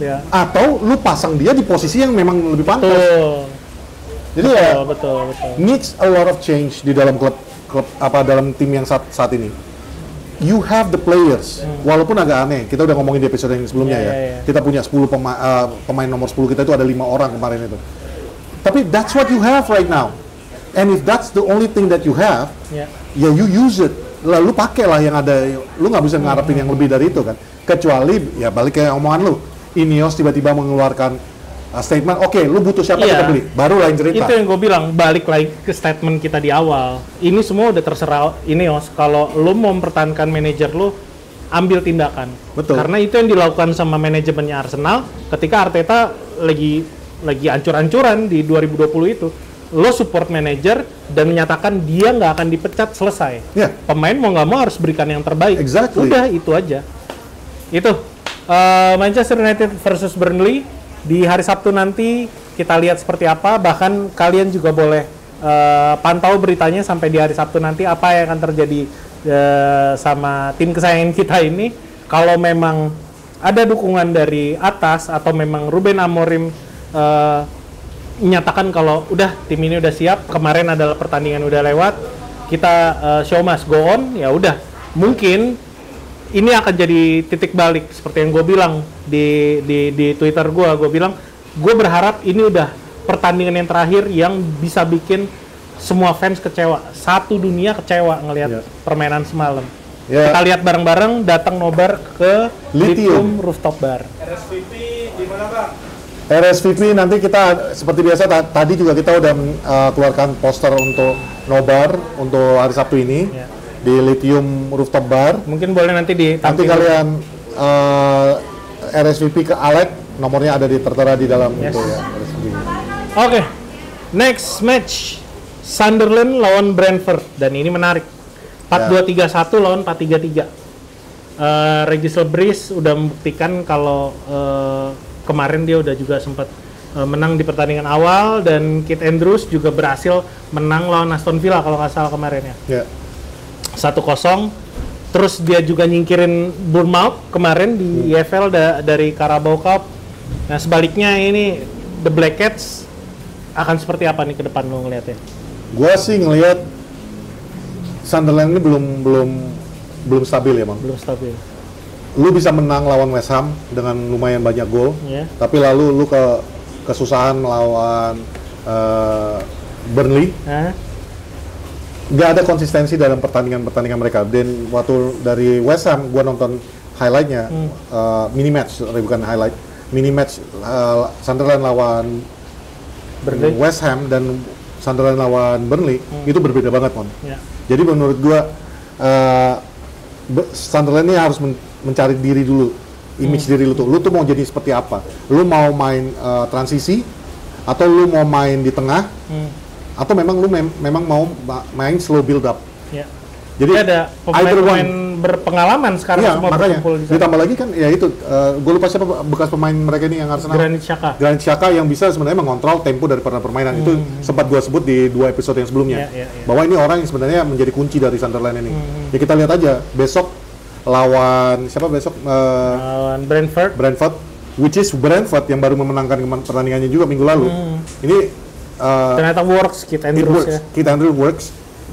ya. Atau lu pasang dia di posisi yang memang lebih pantas. Jadi betul. Needs a lot of change di dalam klub klub apa dalam tim yang saat ini. You have the players. Walaupun agak aneh, kita udah ngomongin di episode yang sebelumnya ya. Kita punya 10 pemain nomor 10 kita itu ada 5 orang kemarin itu. Tapi that's what you have right now. And if that's the only thing that you have, ya you use it. Lalu pakailah yang ada. Lu nggak bisa ngarepin yang lebih dari itu kan. Kecuali ya balik ke omongan lu. Ineos tiba-tiba mengeluarkan statement, oke, lu butuh siapa kita beli, baru lain cerita. Itu yang gue bilang, balik lagi ke statement kita di awal. Ini semua udah terserah Ineos. Kalau lu mau mempertahankan manajer lu, ambil tindakan. Betul. Karena itu yang dilakukan sama manajemennya Arsenal ketika Arteta lagi ancur-ancuran di 2020 itu. Lo support manajer dan menyatakan dia nggak akan dipecat, selesai. Yeah. Pemain mau nggak mau harus berikan yang terbaik. Exactly. Udah, itu aja. Itu Manchester United versus Burnley. Di hari Sabtu nanti kita lihat seperti apa, bahkan kalian juga boleh pantau beritanya sampai di hari Sabtu nanti apa yang akan terjadi sama tim kesayangan kita ini. Kalau memang ada dukungan dari atas atau memang Ruben Amorim menyatakan kalau udah tim ini udah siap, kemarin adalah pertandingan udah lewat, kita show must go on, ya udah. Mungkin ini akan jadi titik balik seperti yang gue bilang di Twitter gue bilang gue berharap ini udah pertandingan yang terakhir yang bisa bikin semua fans kecewa, satu dunia kecewa ngelihat permainan semalam. Kita lihat bareng-bareng, datang nobar ke Lithium Rooftop Bar. RSVP di mana Pak? RSVP nanti kita seperti biasa tadi juga kita udah keluarkan poster untuk nobar untuk hari Sabtu ini. Di Lithium Rooftop Bar. Mungkin boleh nanti Nanti kalian RSVP ke Alec, nomornya ada tertera di dalam itu ya. Oke. Next match Sunderland lawan Brentford dan ini menarik. 4-2-3-1 lawan 4-3-3. Regis Lebris udah membuktikan kalau kemarin dia udah juga sempat menang di pertandingan awal dan Keith Andrews juga berhasil menang lawan Aston Villa kalau nggak salah kemarin ya. 1-0, terus dia juga nyingkirin Bournemouth kemarin di EFL dari Carabao Cup. Nah sebaliknya ini The Black Cats akan seperti apa nih ke depan lo ngeliatnya? Gua sih ngelihat Sunderland ini belum stabil ya Bang. Belum stabil. Lu bisa menang lawan West Ham dengan lumayan banyak gol, tapi lalu lu kesusahan melawan Burnley. Nggak ada konsistensi dalam pertandingan mereka. Dan waktu dari West Ham, gua nonton highlightnya, mini match, bukan highlight, mini match Sunderland lawan West Ham dan Sunderland lawan Burnley itu berbeda banget, Mon. Jadi menurut gua Sunderland ini harus mencari diri dulu, image diri lu tuh mau jadi seperti apa? Lu mau main transisi atau lu mau main di tengah? Atau memang lu memang mau main slow build up. Jadi ada pemain berpengalaman sekarang semua makanya berkumpul di sana. Ditambah lagi kan ya itu gue lupa siapa bekas pemain mereka ini yang Arsenal. Granit Xhaka yang bisa sebenarnya mengontrol tempo dari permainan itu sempat gue sebut di 2 episode yang sebelumnya. Bahwa ini orang yang sebenarnya menjadi kunci dari Sunderland ini. Ya kita lihat aja besok lawan siapa besok? Lawan Brentford, which is Brentford yang baru memenangkan pertandingannya juga minggu lalu. Ini ternyata works, Keith Andrews ya. Keith Andrews works.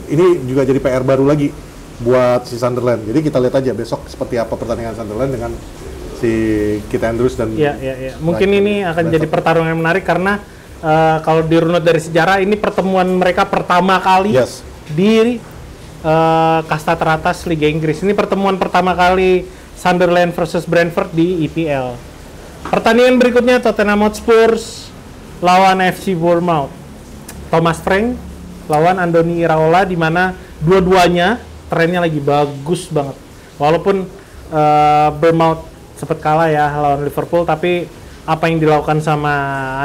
Ini juga jadi PR baru lagi buat si Sunderland. Jadi kita lihat aja besok seperti apa pertandingan Sunderland dengan si Keith Andrews dan mungkin ini akan jadi pertarungan yang menarik karena kalau dirunut dari sejarah ini pertemuan mereka pertama kali di kasta teratas Liga Inggris. Ini pertemuan pertama kali Sunderland versus Brentford di EPL. Pertandingan berikutnya Tottenham Hotspur lawan FC Bournemouth. Thomas Frank lawan Andoni Iraola, di mana dua-duanya trennya lagi bagus banget. Walaupun Bournemouth sempat kalah ya lawan Liverpool, tapi apa yang dilakukan sama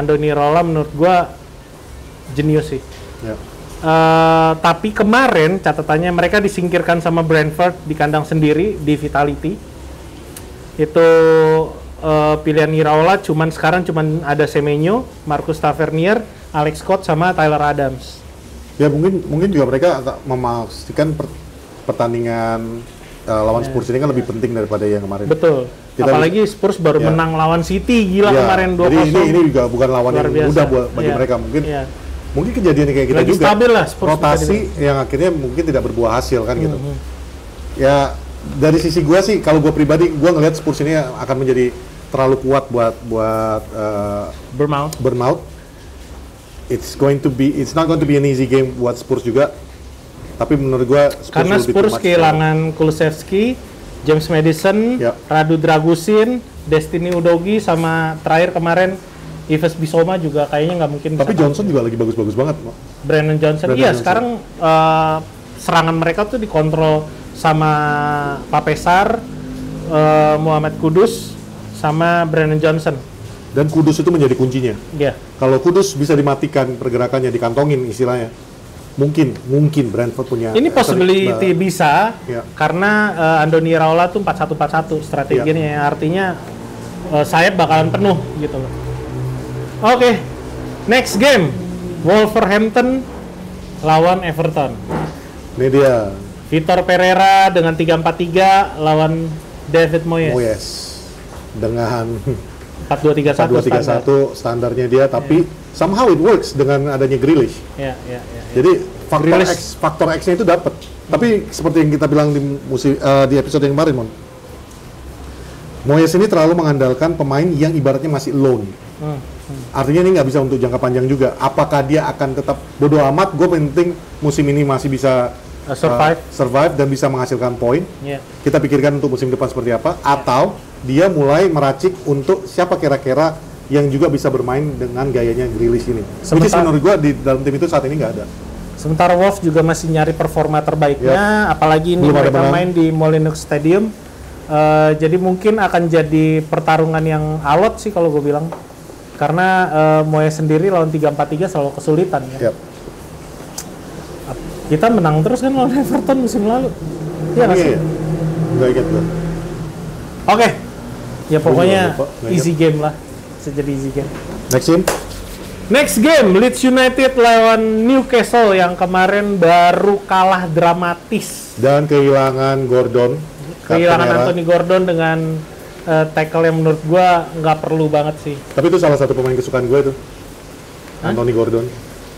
Andoni Iraola menurut gua jenius sih. Tapi kemarin catatannya mereka disingkirkan sama Brentford di kandang sendiri di Vitality. Itu pilihan Iraola sekarang cuman ada Semenyo, Marcus Tavernier, Alex Scott sama Tyler Adams. Ya mungkin juga mereka memastikan pertandingan lawan Spurs ini kan lebih penting daripada yang kemarin. Betul. Apalagi Spurs baru menang lawan City, gila kemarin 2-0. Jadi ini juga bukan lawan yang mudah bagi mereka. Mungkin mungkin kejadian kayak kita Lagi juga. stabil lah Spurs Rotasi yang akhirnya mungkin tidak berbuah hasil kan gitu. Ya dari sisi gue sih, kalau gue pribadi, gue ngelihat Spurs ini akan menjadi terlalu kuat buat Bournemouth. It's not going to be an easy game buat Spurs juga. Tapi menurut gue karena Spurs kehilangan Kulusevski, James Maddison, Radu Dragusin, Destiny Udogie, sama terakhir kemarin Yves Bissouma juga kayaknya nggak mungkin. Tapi Johnson juga lagi bagus-bagus banget. Brandon Johnson. Sekarang serangan mereka tuh dikontrol sama Papesar, Muhammad Kudus, sama Brandon Johnson. Dan Kudus itu menjadi kuncinya. Iya. Kalau Kudus bisa dimatikan pergerakannya, dikantongin istilahnya, mungkin Brentford punya. Ini possibility bisa, ya. karena Andoni Iraola tuh 4-1-4-1 strateginya, yang artinya sayap bakalan penuh gitu loh. Oke, next game, Wolverhampton lawan Everton. Ini dia. Vitor Pereira dengan 3-4-3 lawan David Moyes. Dengan 4-2-3-1 standarnya dia, tapi somehow it works dengan adanya Grealish. Ya. Jadi faktor X-nya itu dapat. Tapi seperti yang kita bilang di episode yang kemarin, Moyes ini terlalu mengandalkan pemain yang ibaratnya masih loan. Artinya ini nggak bisa untuk jangka panjang juga. Apakah dia akan tetap bodo amat? Gue penting musim ini masih bisa survive dan bisa menghasilkan poin. Kita pikirkan untuk musim depan seperti apa. Atau dia mulai meracik untuk siapa kira-kira yang juga bisa bermain dengan gayanya Grealish ini. Jadi menurut gue di dalam tim itu saat ini nggak ada. Sementara Wolves juga masih nyari performa terbaiknya, apalagi ini mereka main di Molineux Stadium. Jadi mungkin akan jadi pertarungan yang alot sih kalau gue bilang. Karena Moyes sendiri lawan 3-4-3 selalu kesulitan ya. Kita menang terus kan lawan Everton musim lalu. Iya nggak sih? Nggak ingat gue. Oke. Ya pokoknya easy game lah. Bisa jadi easy game. Next game, Leeds United lawan Newcastle yang kemarin baru kalah dramatis. Dan kehilangan Anthony Gordon dengan tackle yang menurut gue nggak perlu banget sih. Tapi itu salah satu pemain kesukaan gue itu, Anthony Gordon.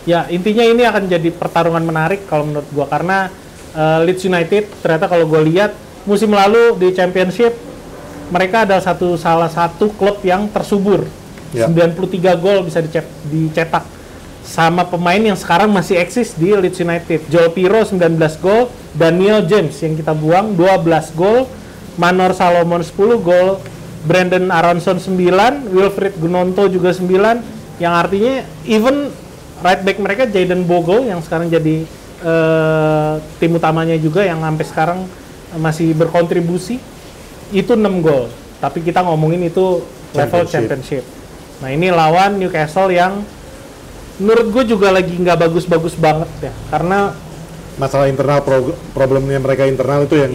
Ya intinya ini akan jadi pertarungan menarik kalau menurut gue, karena Leeds United ternyata kalau gue lihat musim lalu di Championship mereka adalah salah satu klub yang tersubur. 93 gol bisa dicetak sama pemain yang sekarang masih eksis di Leeds United. Joel Pirro 19 gol, Daniel James yang kita buang 12 gol, Manor Salomon 10 gol, Brandon Aronson 9, Wilfried Gnonto juga 9, yang artinya even right back mereka Jayden Bogle yang sekarang jadi tim utamanya juga yang sampai sekarang masih berkontribusi itu 6 gol. Tapi kita ngomongin itu level championship. Nah ini lawan Newcastle yang menurut gue juga lagi nggak bagus-bagus banget ya, karena masalah internal, problemnya mereka internal itu yang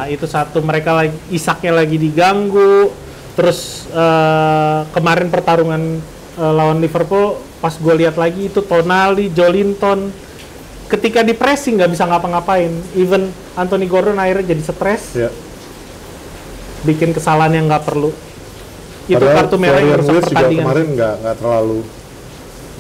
itu satu, mereka lagi Isaknya lagi diganggu. Terus kemarin pertarungan lawan Liverpool pas gue lihat lagi itu Tonali, Joelinton ketika di pressing nggak bisa ngapa-ngapain. Even Anthony Gordon akhirnya jadi stres, bikin kesalahan yang nggak perlu. Itu kartu merah yang merusak pertandingan. Kemarin nggak terlalu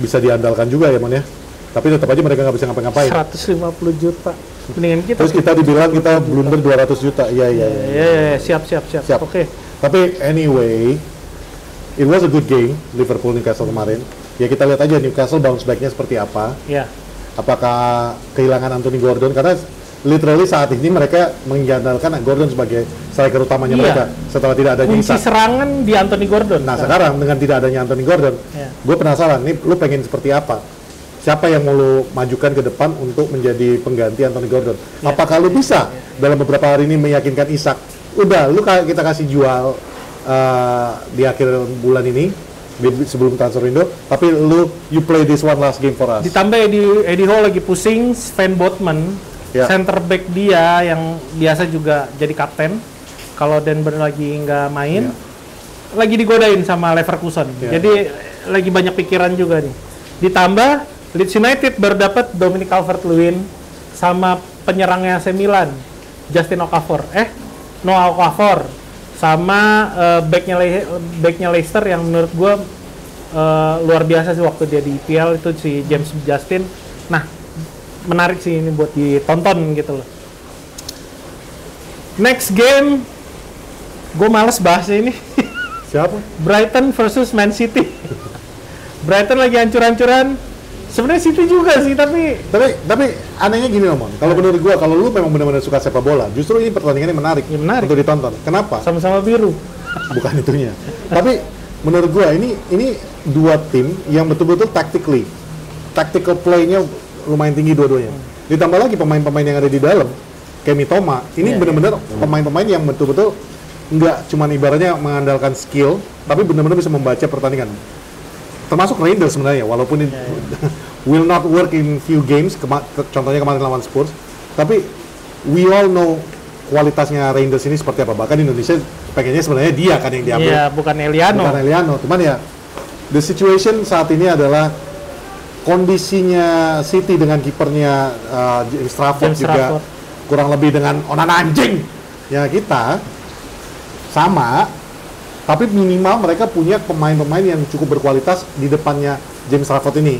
bisa diandalkan juga ya, Mon ya. Tapi tetap aja mereka nggak bisa ngapa-ngapain. 150 juta. Mendingan kita. Terus kita dibilang kita blunder 200 juta. Iya. Siap. Oke. Tapi anyway, it was a good game Liverpool Newcastle kemarin. Ya kita lihat aja Newcastle bounce back-nya seperti apa. Iya. Apakah kehilangan Anthony Gordon, karena literally saat ini mereka mengandalkan Gordon sebagai striker utamanya mereka setelah tidak adanya kunci serangan di Anthony Gordon. Nah sekarang dengan tidak adanya Anthony Gordon, gue penasaran nih lu pengen seperti apa? Siapa yang mau lu majukan ke depan untuk menjadi pengganti Anthony Gordon? Apakah lu bisa dalam beberapa hari ini meyakinkan Isak? Udah, lu kita kasih jual di akhir bulan ini sebelum transfer window, tapi you play this one last game for us. Ditambah Eddie Howe lagi pusing, Sven Botman, center back dia yang biasa juga jadi kapten. Kalau Denver lagi nggak main, lagi digodain sama Leverkusen. Jadi lagi banyak pikiran juga nih. Ditambah Leeds United baru dapat Dominic Calvert-Lewin sama penyerangnya AC Milan, Justin Okafor. Noah Okafor sama backnya Leicester yang menurut gue luar biasa sih waktu dia di IPL itu si James Justin. Nah, menarik sih ini buat ditonton gitu loh. Next game, gue males bahasnya ini. Siapa? Brighton versus Man City. Brighton lagi hancur-hancuran. Sebenarnya City juga sih, tapi anehnya gini loh, Mon. Kalau menurut gua, kalau lu memang benar-benar suka sepak bola, justru ini pertandingan yang menarik, Ya, menarik. untuk ditonton. Kenapa? sama-sama biru. Bukan itunya. Tapi menurut gua ini dua tim yang betul-betul tactical play-nya lumayan tinggi dua-duanya. Ditambah lagi pemain-pemain yang ada di dalam, kayak Mitoma, ini Iya, benar-benar pemain-pemain yang betul-betul nggak cuma ibaratnya mengandalkan skill, tapi benar-benar bisa membaca pertandingan. Termasuk Rangers sebenarnya, walaupun ini will not work in few games, contohnya kemarin lawan Spurs, tapi we all know kualitasnya Rangers ini seperti apa. Bahkan Indonesia pengennya sebenarnya dia kan yang diambil, Iya, bukan Eliano. bukan Eliano. Cuman ya, the situation saat ini adalah kondisinya City dengan kipernya James Trafford James juga Trafford. kurang lebih dengan Onana anjing. Ya kita sama, tapi minimal mereka punya pemain-pemain yang cukup berkualitas di depannya James Trafford ini.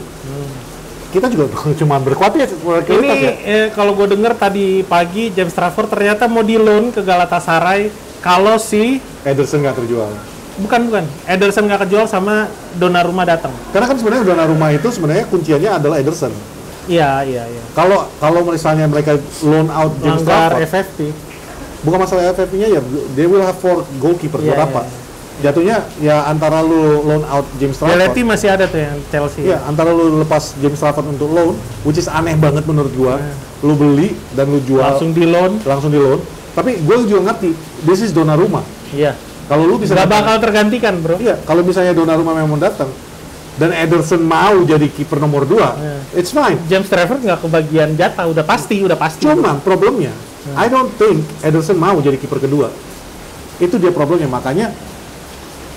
Kita juga cuma berkualitas Ini ya. kalau gue denger tadi pagi James Trafford ternyata mau di loan ke Galatasaray kalau si Ederson nggak terjual. bukan Ederson nggak kejual sama Donnarumma datang. Karena kan sebenarnya Donnarumma itu sebenarnya kunciannya adalah Ederson. Iya. Kalau misalnya mereka loan out James Langgar Trafford, FFP. bukan masalah FFP-nya ya, they will have 4 goalkeeper buat apa? Jatuhnya ya antara lu loan out James Trafford. Belletti masih ada tuh yang Chelsea. Iya, antara lu lepas James Trafford untuk loan, which is aneh banget menurut gua. Lu beli dan lu jual Langsung di loan. Tapi gua juga ngerti, this is Donnarumma. Iya. Kalau lu bisa Gak datang- bakal tergantikan, bro. Iya, kalau misalnya Donnarumma memang datang dan Ederson mau jadi kiper nomor 2, it's fine. James Trafford nggak kebagian jatah, udah pasti. Cuman problemnya, I don't think Ederson mau jadi kiper kedua. Itu dia problemnya. Makanya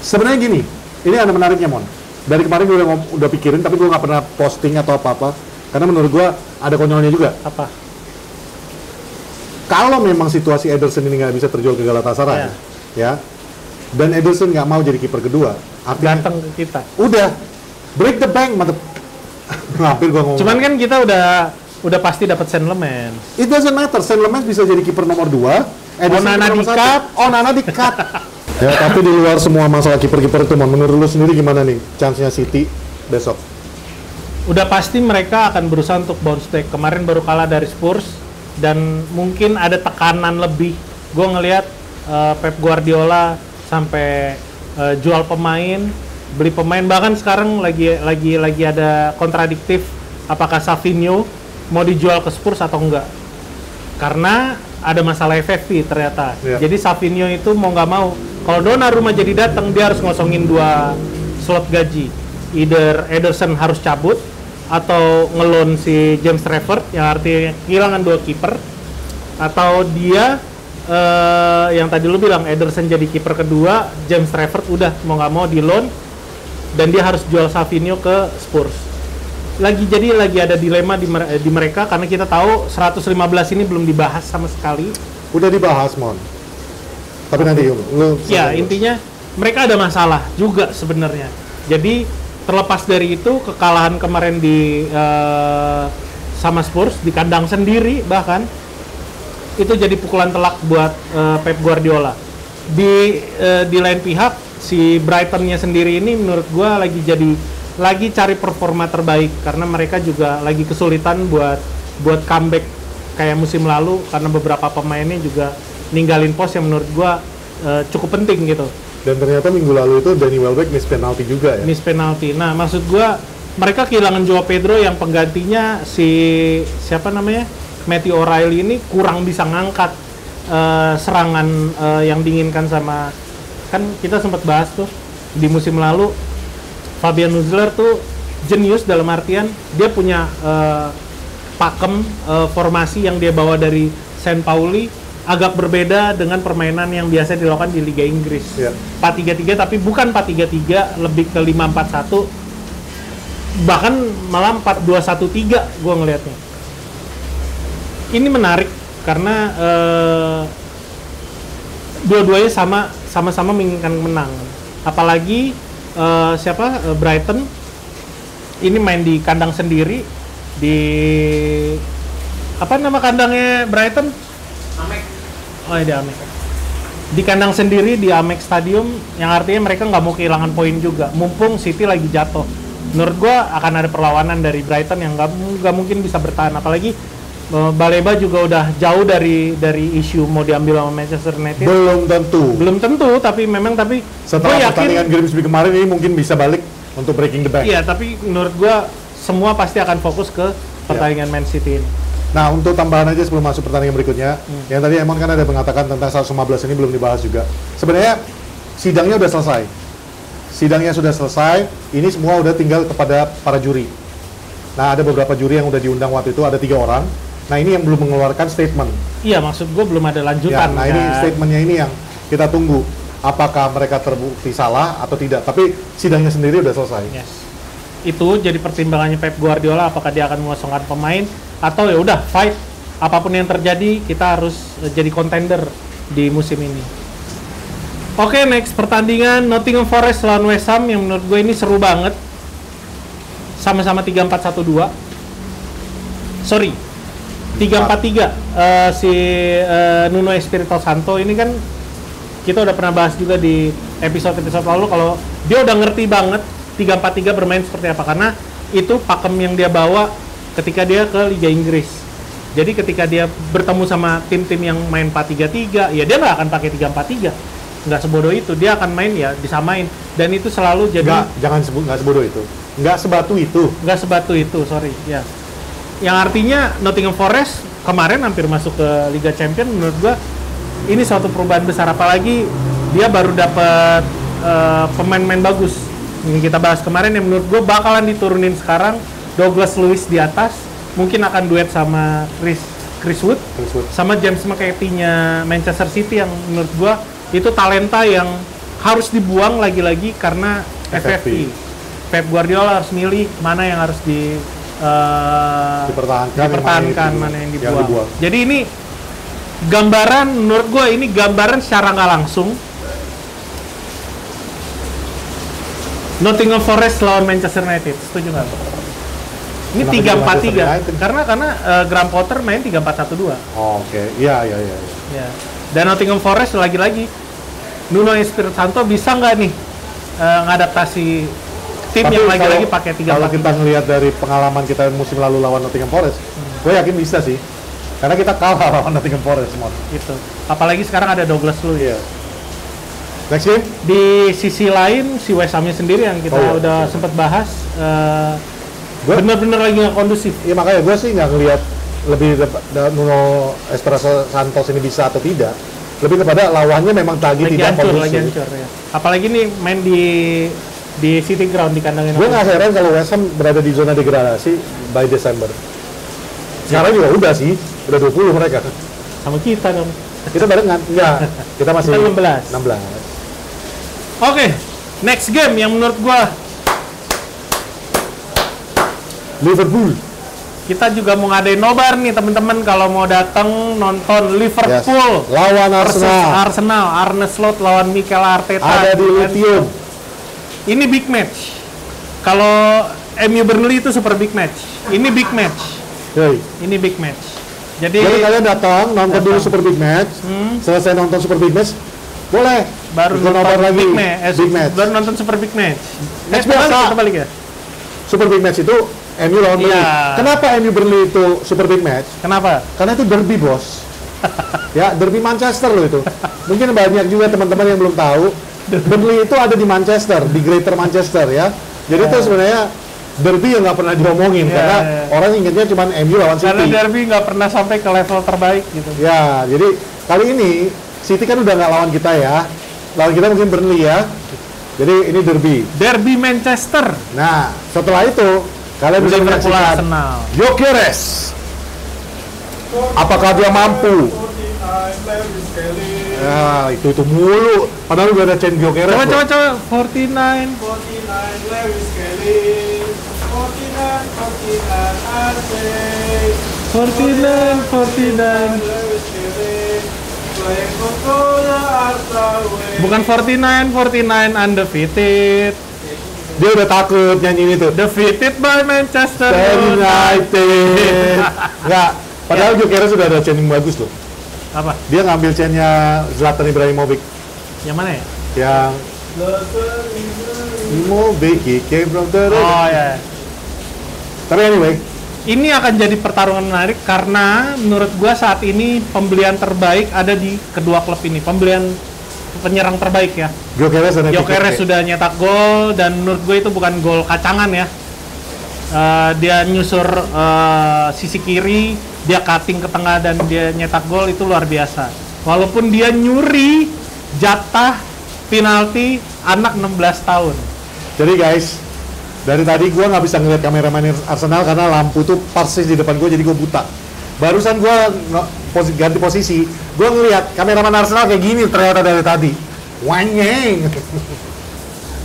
sebenarnya gini, ini ada menariknya, Mon. Dari kemarin gue udah pikirin, tapi gue nggak pernah posting atau apa-apa, karena menurut gue ada konyolnya juga. Apa? Kalau memang situasi Ederson ini nggak bisa terjual ke Galatasaray, ya, dan Ederson nggak mau jadi kiper kedua, artinya Datang ke kita. udah break the bank, mantep. Hampir gue ngomong. Cuman kan kita udah pasti dapat Saint-Lemain. It doesn't matter, Saint-Lemain bisa jadi kiper nomor 2, Onana di cut. Onana di cut. Ya, tapi di luar semua masalah kiper-kiper itu, Mon, menurut lu sendiri gimana nih chance-nya City besok? Udah pasti mereka akan berusaha untuk bounce back. Kemarin baru kalah dari Spurs dan mungkin ada tekanan lebih. Gue ngelihat Pep Guardiola sampai jual pemain, beli pemain, bahkan sekarang lagi ada kontradiktif apakah Savinho mau dijual ke Spurs atau enggak. Karena ada masalah FFP ternyata. Iya. Jadi Savinho itu mau nggak mau, kalau Donnarumma jadi datang dia harus ngosongin 2 slot gaji. Either Ederson harus cabut atau ngelon si James Trafford yang artinya kehilangan 2 kiper, atau dia yang tadi lu bilang Ederson jadi kiper kedua, James Trafford udah mau nggak mau di loan dan dia harus jual Savinho ke Spurs. Lagi ada dilema di mereka karena kita tahu 115 ini belum dibahas sama sekali. Udah dibahas, Mon. Tapi nanti lu Ya, intinya mereka ada masalah juga sebenarnya. Jadi terlepas dari itu, kekalahan kemarin di sama Spurs di kandang sendiri bahkan itu jadi pukulan telak buat Pep Guardiola. Di lain pihak, si Brighton-nya sendiri ini menurut gua lagi cari performa terbaik karena mereka juga lagi kesulitan buat comeback kayak musim lalu karena beberapa pemainnya juga ninggalin pos yang menurut gua cukup penting gitu. Dan ternyata minggu lalu itu Danny Welbeck miss penalti juga ya. Miss penalti. Nah, maksud gua mereka kehilangan Joao Pedro yang penggantinya si siapa namanya? Matthew O'Reilly ini kurang bisa ngangkat serangan yang diinginkan sama, kan kita sempat bahas tuh di musim lalu Fabian Nuzler tuh jenius dalam artian dia punya pakem formasi yang dia bawa dari Saint Pauli agak berbeda dengan permainan yang biasa dilakukan di Liga Inggris. Iya. 4-3-3 tapi bukan 4-3-3, lebih ke 5-4-1. Bahkan malah 4-2-1-3 gua ngelihatnya. Ini menarik karena dua-duanya sama-sama menginginkan menang. Apalagi Brighton. Ini main di kandang sendiri di apa nama kandangnya Brighton? Amek. Oh, di Amek. Di kandang sendiri di Amex Stadium, yang artinya mereka nggak mau kehilangan poin juga. Mumpung City lagi jatuh, menurut gua akan ada perlawanan dari Brighton yang nggak mungkin bisa bertahan. Apalagi Baleba juga udah jauh dari isu mau diambil sama Manchester United. Belum tentu. Tapi Setelah gua yakin, pertandingan Grimsby kemarin ini mungkin bisa balik untuk breaking the bank. iya, tapi menurut gua semua pasti akan fokus ke pertandingan Man City ini. Nah, untuk tambahan aja sebelum masuk pertandingan berikutnya, yang tadi Emon kan ada mengatakan tentang 115 ini belum dibahas juga. Sebenarnya sidangnya udah selesai. Sidangnya sudah selesai, ini semua udah tinggal kepada para juri. Nah, ada beberapa juri yang udah diundang waktu itu, ada 3 orang. Nah, ini yang belum mengeluarkan statement. Iya, maksud gua belum ada Ya, lanjutan. nah ini statementnya ini yang kita tunggu. Apakah mereka terbukti salah atau tidak? Tapi sidangnya sendiri udah selesai. Yes. Itu jadi pertimbangannya Pep Guardiola, apakah dia akan mengosongkan pemain atau ya udah fight, apapun yang terjadi kita harus jadi contender di musim ini. Oke, next pertandingan Nottingham Forest lawan West Ham yang menurut gue ini seru banget. Sama-sama 3-4-1-2. Sorry. 3-4-3. Nuno Espirito Santo ini kan kita udah pernah bahas juga di episode-episode lalu kalau dia udah ngerti banget 3-4-3 bermain seperti apa, karena itu pakem yang dia bawa ketika dia ke Liga Inggris. Jadi ketika dia bertemu sama tim-tim yang main 4-3-3, ya dia nggak akan pakai 3-4-3. Nggak sebodoh itu, dia akan main ya disamain. Dan itu selalu jadi... Nggak sebodoh itu. Nggak sebatu itu. Nggak sebatu itu, sorry. Ya. Yang artinya Nottingham Forest kemarin hampir masuk ke Liga Champions, menurut gua ini suatu perubahan besar. Apalagi dia baru dapat pemain-pemain bagus. Ini kita bahas kemarin yang menurut gue bakalan diturunin sekarang. Douglas Luiz di atas, mungkin akan duet sama Chris Wood. Sama James McCarthy-nya Manchester City yang menurut gue itu talenta yang harus dibuang lagi-lagi karena FFP. Pep Guardiola harus milih mana yang harus dipertahankan, mana yang dibuang. Jadi ini gambaran, menurut gue ini gambaran secara nggak langsung Nottingham Forest lawan Manchester United, setuju nggak? Ini 3-4-3 karena Graham Potter main 3-4-1-2. Oh, oke. Iya. Ya. Dan Nottingham Forest lagi-lagi Nuno Espirito Santo bisa nggak nih ngadaptasi tim yang lagi-lagi pakai 3-4-3. Kalau kita ngelihat dari pengalaman kita musim lalu lawan Nottingham Forest, gue yakin bisa sih. Karena kita kalah lawan Nottingham Forest semua. Gitu. Apalagi sekarang ada Douglas Luiz. Iya. Next game? Di sisi lain si West Ham-nya sendiri yang kita udah sempat bahas benar-benar lagi nggak kondusif. Iya, makanya gue sih nggak ngelihat lebih Nuno Espirito Santos ini bisa atau tidak. Lebih kepada lawannya memang tidak kondusif. Lagi hancur ya. Apalagi nih main di City Ground di kandangnya. Gue nggak heran kalau West Ham berada di zona degradasi by Desember. Sekarang juga udah sih, udah 20 mereka. Sama kita dong. Kita barengan? Enggak, kita masih 16. Oke, next game yang menurut gua Liverpool. Kita juga mau ngadain nobar nih teman-teman kalau mau datang nonton Liverpool lawan Arsenal. Arne Slot lawan Mikel Arteta. Ada di Luthium. Ini big match. Kalau MU Burnley itu super big match. Ini big match. Ini big match. Jadi kalian datang nonton dulu super big match. Selesai nonton super big match, boleh baru nonton lagi big match. Baru nonton super big match. Match biasa. Kita balik ya. Super big match itu MU lawan Burnley. Kenapa MU Burnley itu super big match? Kenapa? Karena itu derby, bos. Ya, derby Manchester loh itu. Mungkin banyak juga teman-teman yang belum tahu. Burnley itu ada di Manchester, di Greater Manchester ya. Jadi itu sebenarnya derby yang nggak pernah diomongin karena orang ingatnya cuma MU lawan City. Karena derby nggak pernah sampai ke level terbaik gitu. Ya, jadi kali ini City kan udah nggak lawan kita ya. Lawan kita mungkin Burnley ya. Jadi ini derby. Derby Manchester. Nah, setelah itu kalian bisa menyaksikan Gyökeres. Apakah dia mampu? Ya, itu mulu. Padahal udah ada Chen Gyökeres. Coba. 49 Lewis Kelly. 49 Lewis Kelly. Bukan 49 undefeated. Dia udah takut nyanyi itu. Defeated by Manchester United. Enggak, padahal Gyökeres sudah ada chain yang bagus loh. Apa? Dia ngambil chainnya Zlatan Ibrahimovic. Yang mana ya? Yang Ibrahimovic, brother. Oh ya. Tapi anyway, Ini akan jadi pertarungan menarik karena menurut gua saat ini pembelian terbaik ada di kedua klub ini. Pembelian penyerang terbaik ya. Gyökeres Sudah nyetak gol dan menurut gue itu bukan gol kacangan ya. Dia nyusur sisi kiri, dia cutting ke tengah dan dia nyetak gol itu luar biasa. Walaupun dia nyuri jatah penalti anak 16 tahun. Jadi guys, dari tadi gue nggak bisa ngeliat kameramen Arsenal karena lampu tuh persis di depan gue, jadi gue buta. Barusan gue ganti posisi, gue ngeliat kameramen Arsenal kayak gini ternyata dari tadi. Wanyeng.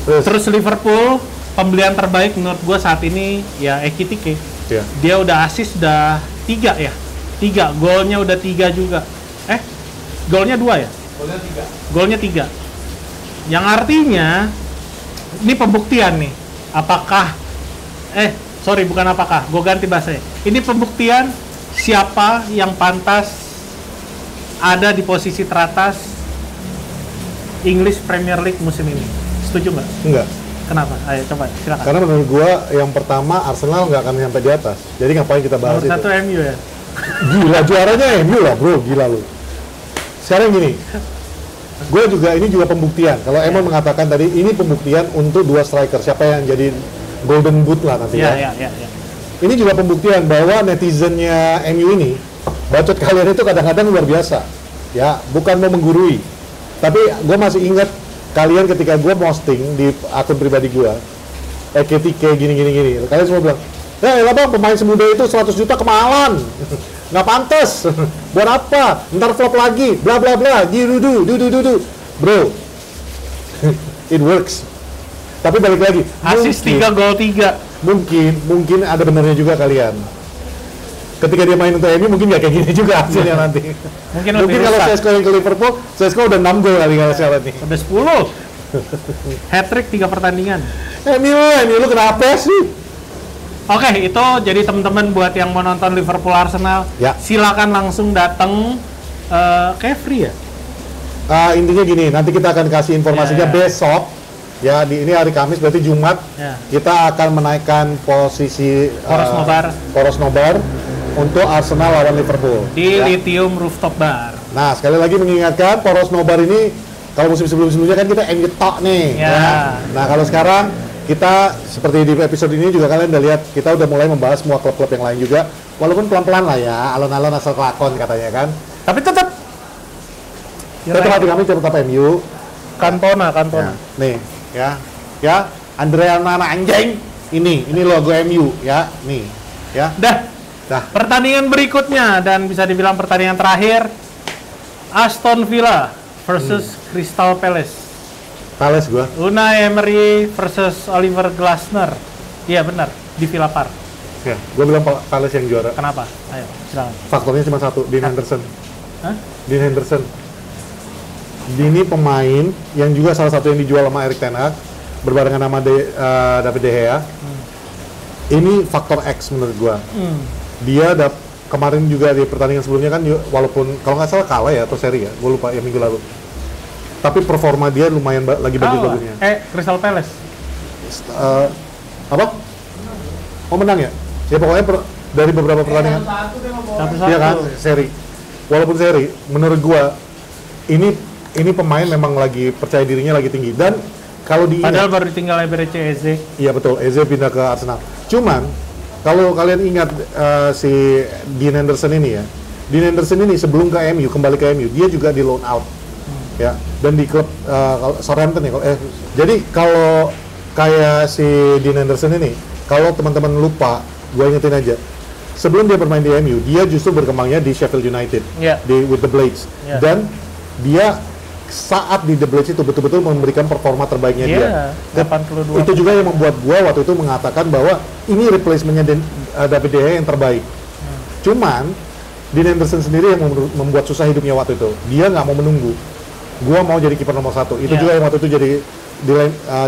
Terus Liverpool, pembelian terbaik menurut gue saat ini ya Ekitike. Ya. Dia udah assist udah 3 ya. 3, golnya udah 3 juga. Golnya 2 ya? Golnya 3. Yang artinya ini pembuktian nih. Apakah bukan apakah, gue ganti bahasanya. Ini pembuktian siapa yang pantas ada di posisi teratas English Premier League musim ini. Setuju nggak? Enggak. Kenapa? Ayo coba silakan. Karena menurut gua yang pertama Arsenal nggak akan sampai di atas. Jadi ngapain kita bahas Nomor 1 itu? MU ya. Gila, juaranya MU lah bro, gila lu. Sekarang gini, ini juga pembuktian. Kalau Emon mengatakan tadi, ini pembuktian untuk 2 striker. Siapa yang jadi golden boot lah nanti ya. Ini juga pembuktian bahwa netizennya MU ini, bacot kalian itu kadang-kadang luar biasa. Ya, bukan mau menggurui. Tapi gue masih ingat kalian ketika gue posting di akun pribadi gue, KTK gini. Kalian semua bilang, ya bang, pemain semuda itu 100 juta kemahalan. Nggak pantas. Buat apa? Ntar flop lagi, bla bla bla, du. Bro, it works. Tapi balik lagi, Assist 3, gol 3. Mungkin ada benernya juga kalian. Ketika dia main untuk MU mungkin nggak kayak gini juga hasilnya nanti. Mungkin kalau CSKA yang ke Liverpool, CSKA udah 6 gol kali kalau saya nih. Udah 10. Hat-trick 3 pertandingan. MU lu kenapa sih? Oke, itu jadi teman-teman buat yang mau nonton Liverpool Arsenal, ya. Silakan langsung datang, kayak free ya. Intinya gini, nanti kita akan kasih informasinya besok. Ya, ini hari Kamis berarti Jumat. Kita akan menaikkan posisi Poros Nobar untuk Arsenal lawan Liverpool di Lithium Rooftop Bar. Nah, sekali lagi mengingatkan Poros Nobar ini kalau musim sebelumnya kan kita MU Talk nih. Ya. Nah, kalau sekarang kita seperti di episode ini juga kalian udah lihat kita udah mulai membahas semua klub-klub yang lain juga, walaupun pelan-pelan lah ya, alon-alon asal kelakon katanya kan. Tapi tetap hati kami tetap MU. Cantona. Ya. Nih, ya, Andrea Nana anjing. Ini logo MU ya, nih, ya. Dah. Pertandingan berikutnya dan bisa dibilang pertandingan terakhir, Aston Villa versus Crystal Palace. Gua. Unai Emery versus Oliver Glasner. Iya benar, di Villa Park. Ya, gua bilang Palace yang juara. Kenapa? Ayo, silakan. Faktornya cuma satu, Dean Henderson. Hah? Dean Henderson. Ini pemain yang juga salah satu yang dijual sama Erik ten Hag berbarengan sama David De Gea. Ini faktor X menurut gua. Dia kemarin juga di pertandingan sebelumnya kan, walaupun kalau nggak salah kalah ya atau seri ya, gua lupa ya minggu lalu. Tapi performa dia lumayan lagi bagus-bagusnya. Crystal Palace. Apa? Oh menang ya? Ya pokoknya dari beberapa pertandingan. Iya kan, seri. Walaupun seri, menurut gua ini pemain memang lagi percaya dirinya lagi tinggi dan kalau padahal baru ditinggal Eberechi Eze. Iya betul, Eze pindah ke Arsenal. Cuman kalau kalian ingat si Dean Henderson ini ya, Dean Henderson ini sebelum ke MU, kembali ke MU, dia juga di loan out. Ya, dan di klub Southampton ya. Jadi kalau kayak si Dean Henderson ini, kalau teman-teman lupa, gue ingetin aja. Sebelum dia bermain di MU, dia justru berkembangnya di Sheffield United, with the Blades. Dan dia saat di The Blades itu betul-betul memberikan performa terbaiknya dia. 82. Itu juga yang membuat gue waktu itu mengatakan bahwa ini replacementnya David De Gea yang terbaik. Cuman Dean Henderson sendiri yang membuat susah hidupnya waktu itu. Dia nggak mau menunggu. Gua mau jadi kiper nomor 1. Itu juga yang waktu itu jadi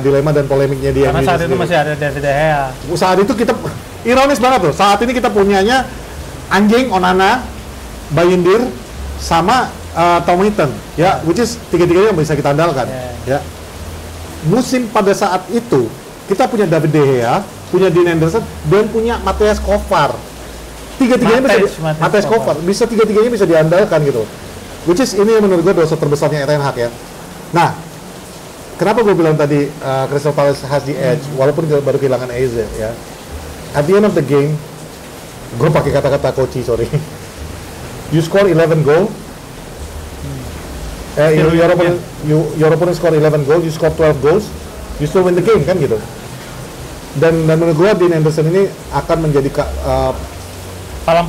dilema dan polemiknya dia. Karena saat itu masih ada David De Gea. Saat itu kita ironis banget tuh. Saat ini kita punyanya anjing Onana, Bayindir, sama Tom Hinton, ya, which is tiga-tiganya yang bisa kita andalkan. Ya. Musim pada saat itu kita punya David De Gea, punya Dean Henderson, dan punya Matthijs Kovar. Tiga-tiganya Matthijs Kovar, bisa tiga-tiganya bisa diandalkan gitu. Which is ini menurut gue dosa terbesarnya Ten Hag ya. Nah, kenapa gue bilang tadi Crystal Palace has the edge, walaupun baru kehilangan Eze ya. At the end of the game, gue pakai kata-kata coachy, sorry. You score 11 goal, your opponent score 11 goal, you score 12 goals, you still win the game kan gitu. Dan menurut gue Dean Henderson ini akan menjadi palang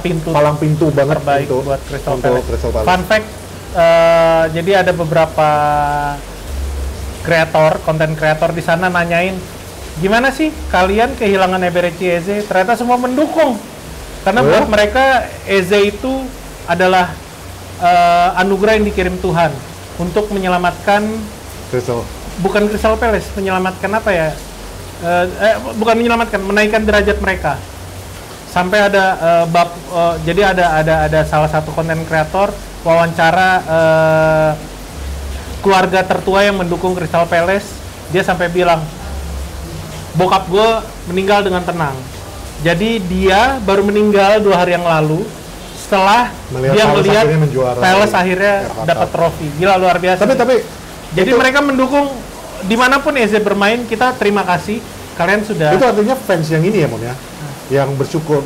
pintu banget terbaik untuk buat Crystal Palace. Fun fact, jadi ada beberapa konten kreator di sana nanyain, gimana sih kalian kehilangan Eberechi Eze? Ternyata semua mendukung, karena buat mereka Eze itu adalah anugerah yang dikirim Tuhan untuk menyelamatkan bukan Crystal Palace, menyelamatkan apa ya? Bukan menyelamatkan, menaikkan derajat mereka. Sampai ada jadi ada salah satu konten kreator wawancara keluarga tertua yang mendukung Crystal Palace. Dia sampai bilang, bokap gue meninggal dengan tenang. Jadi dia baru meninggal 2 hari yang lalu setelah dia melihat Palace akhirnya dapat trofi. Gila, luar biasa. Tapi jadi mereka mendukung dimanapun Eze bermain. Kita terima kasih, kalian sudah. Itu artinya fans yang ini ya, Mon ya, yang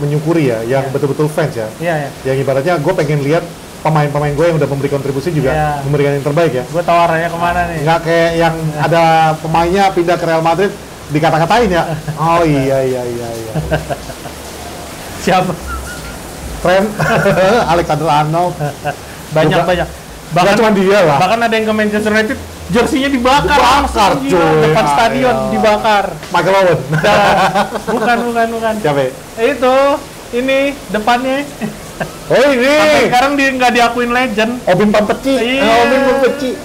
menyukuri ya, yang betul-betul fans ya. Iya. Yang ibaratnya gue pengen lihat pemain-pemain gue yang udah memberi kontribusi juga memberikan yang terbaik ya. Gue tahu arahnya kemana nih. Nggak kayak yang ada pemainnya pindah ke Real Madrid dikata-katain ya. Oh iya. Siapa? Trent, Alexander Arnold. Banyak. Bahkan cuma dia lah. Bahkan ada yang ke Manchester United, jersinya dibakar langsung, cuy. depan stadion dibakar. Michael Owen. Bukan. Siapa? Itu, ini depannya. Oh ini. Sampai sekarang dia nggak diakuin legend. Robin van Persie. Iya. Robin van Persie.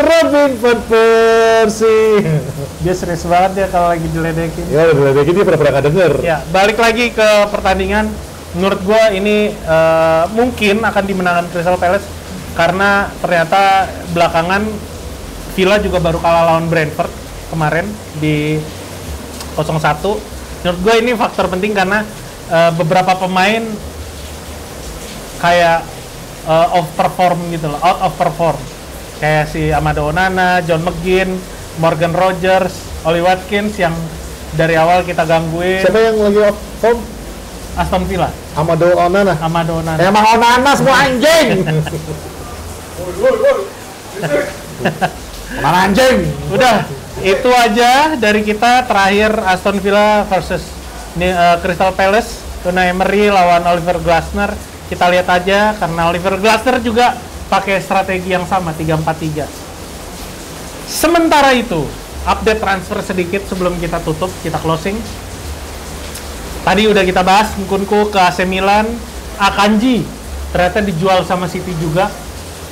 Robin van Persie. Dia serius banget dia kalau lagi diledekin. Ya, diledekin dia pernah nggak denger. Ya, balik lagi ke pertandingan. Menurut gua ini mungkin akan dimenangkan Crystal Palace karena ternyata belakangan Villa juga baru kalah lawan Brentford kemarin di 0-1. Menurut gua ini faktor penting karena beberapa pemain kayak out of perform. Kayak si Amado Onana, John McGinn, Morgan Rogers, Oli Watkins yang dari awal kita gangguin. Siapa yang lagi off form? Aston Villa. Amado Onana. Emang Onana semua anjing. Onana anjing. Udah, itu aja dari kita. Terakhir Aston Villa versus Crystal Palace. Unai Emery lawan Oliver Glasner. Kita lihat aja karena Oliver Glasner juga pakai strategi yang sama 3-4-3. Sementara itu, update transfer sedikit sebelum kita tutup, kita closing. Tadi udah kita bahas Nkunku ke AC Milan, Akanji ternyata dijual sama City juga.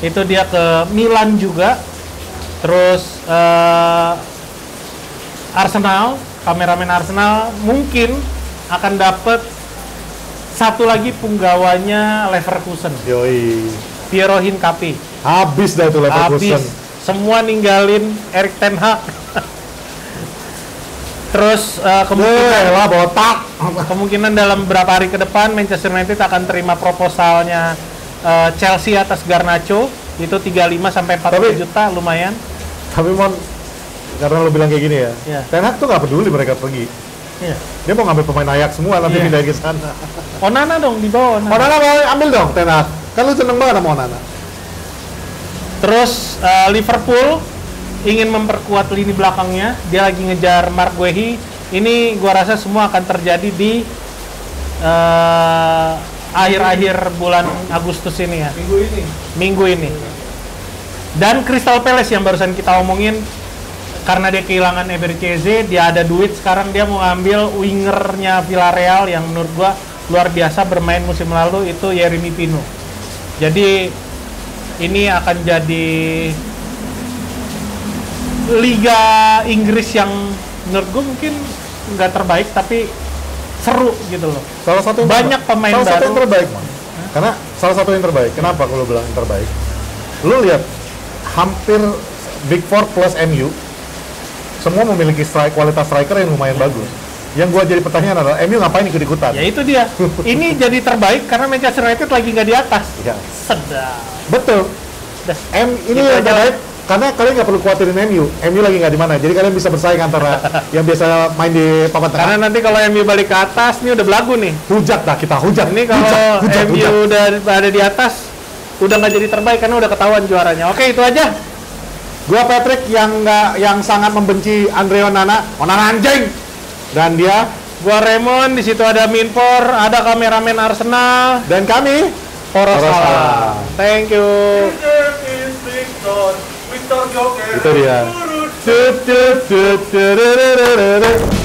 Itu dia ke Milan juga. Terus Arsenal, kameramen Arsenal mungkin akan dapat satu lagi punggawanya Leverkusen. Yoi. Piero Hincapié. Habis dah itu Leverkusen. Semua ninggalin Erik ten Hag. Terus kemungkinan dalam beberapa hari ke depan Manchester United akan terima proposalnya Chelsea atas Garnacho. Itu 35 sampai 40 juta, lumayan. Tapi Mon, karena lo bilang kayak gini ya, Ten Hag tuh nggak peduli mereka pergi. Iya. Dia mau ngambil pemain Ajax semua nanti pindahin ke sana. Onana dong di bawah. Onana mau ambil dong Ten Hag. Kan lu seneng banget sama Onana. Terus Liverpool ingin memperkuat lini belakangnya. Dia lagi ngejar Mark Guehi. Ini gua rasa semua akan terjadi di akhir-akhir bulan Agustus ini ya. Minggu ini. Dan Crystal Palace yang barusan kita omongin, karena dia kehilangan Eberechi Eze, dia ada duit sekarang, dia mau ngambil wingernya Villarreal yang menurut gua luar biasa bermain musim lalu, itu Yeremy Pino. Jadi ini akan jadi Liga Inggris yang menurut gue mungkin nggak terbaik tapi seru gitu loh. Salah satu yang Banyak pemain salah satu baru. yang terbaik, Man. Karena salah satu yang terbaik. Kenapa kalau bilang yang terbaik? Lu lihat hampir Big Four plus MU semua memiliki kualitas striker yang lumayan bagus. Yang gua jadi pertanyaan adalah MU ngapain ikut-ikutan? Ya itu dia. Ini jadi terbaik karena Manchester United lagi nggak di atas. Ya. Sedap. Betul. Dah. Ini Gitu yang aja. terbaik karena kalian nggak perlu khawatirin MU lagi nggak di mana. Jadi kalian bisa bersaing antara yang biasa main di papan tengah. Karena nanti kalau MU balik ke atas, ini udah belagu nih. Hujat dah kita hujat. Ini kalau Hujat, MU udah ada di atas, udah nggak jadi terbaik karena udah ketahuan juaranya. Oke, itu aja. Gua Patrick yang sangat membenci Andre Onana anjing. Dan dia Gua Raymond, di situ ada Minpor, ada kameramen Arsenal, dan kami Poros Poros Salam. Salam. Thank you. Victor is Victor. Victor Joker. Itu dia. Urut. Tut, tut, tut, tut, tut, tut, tut.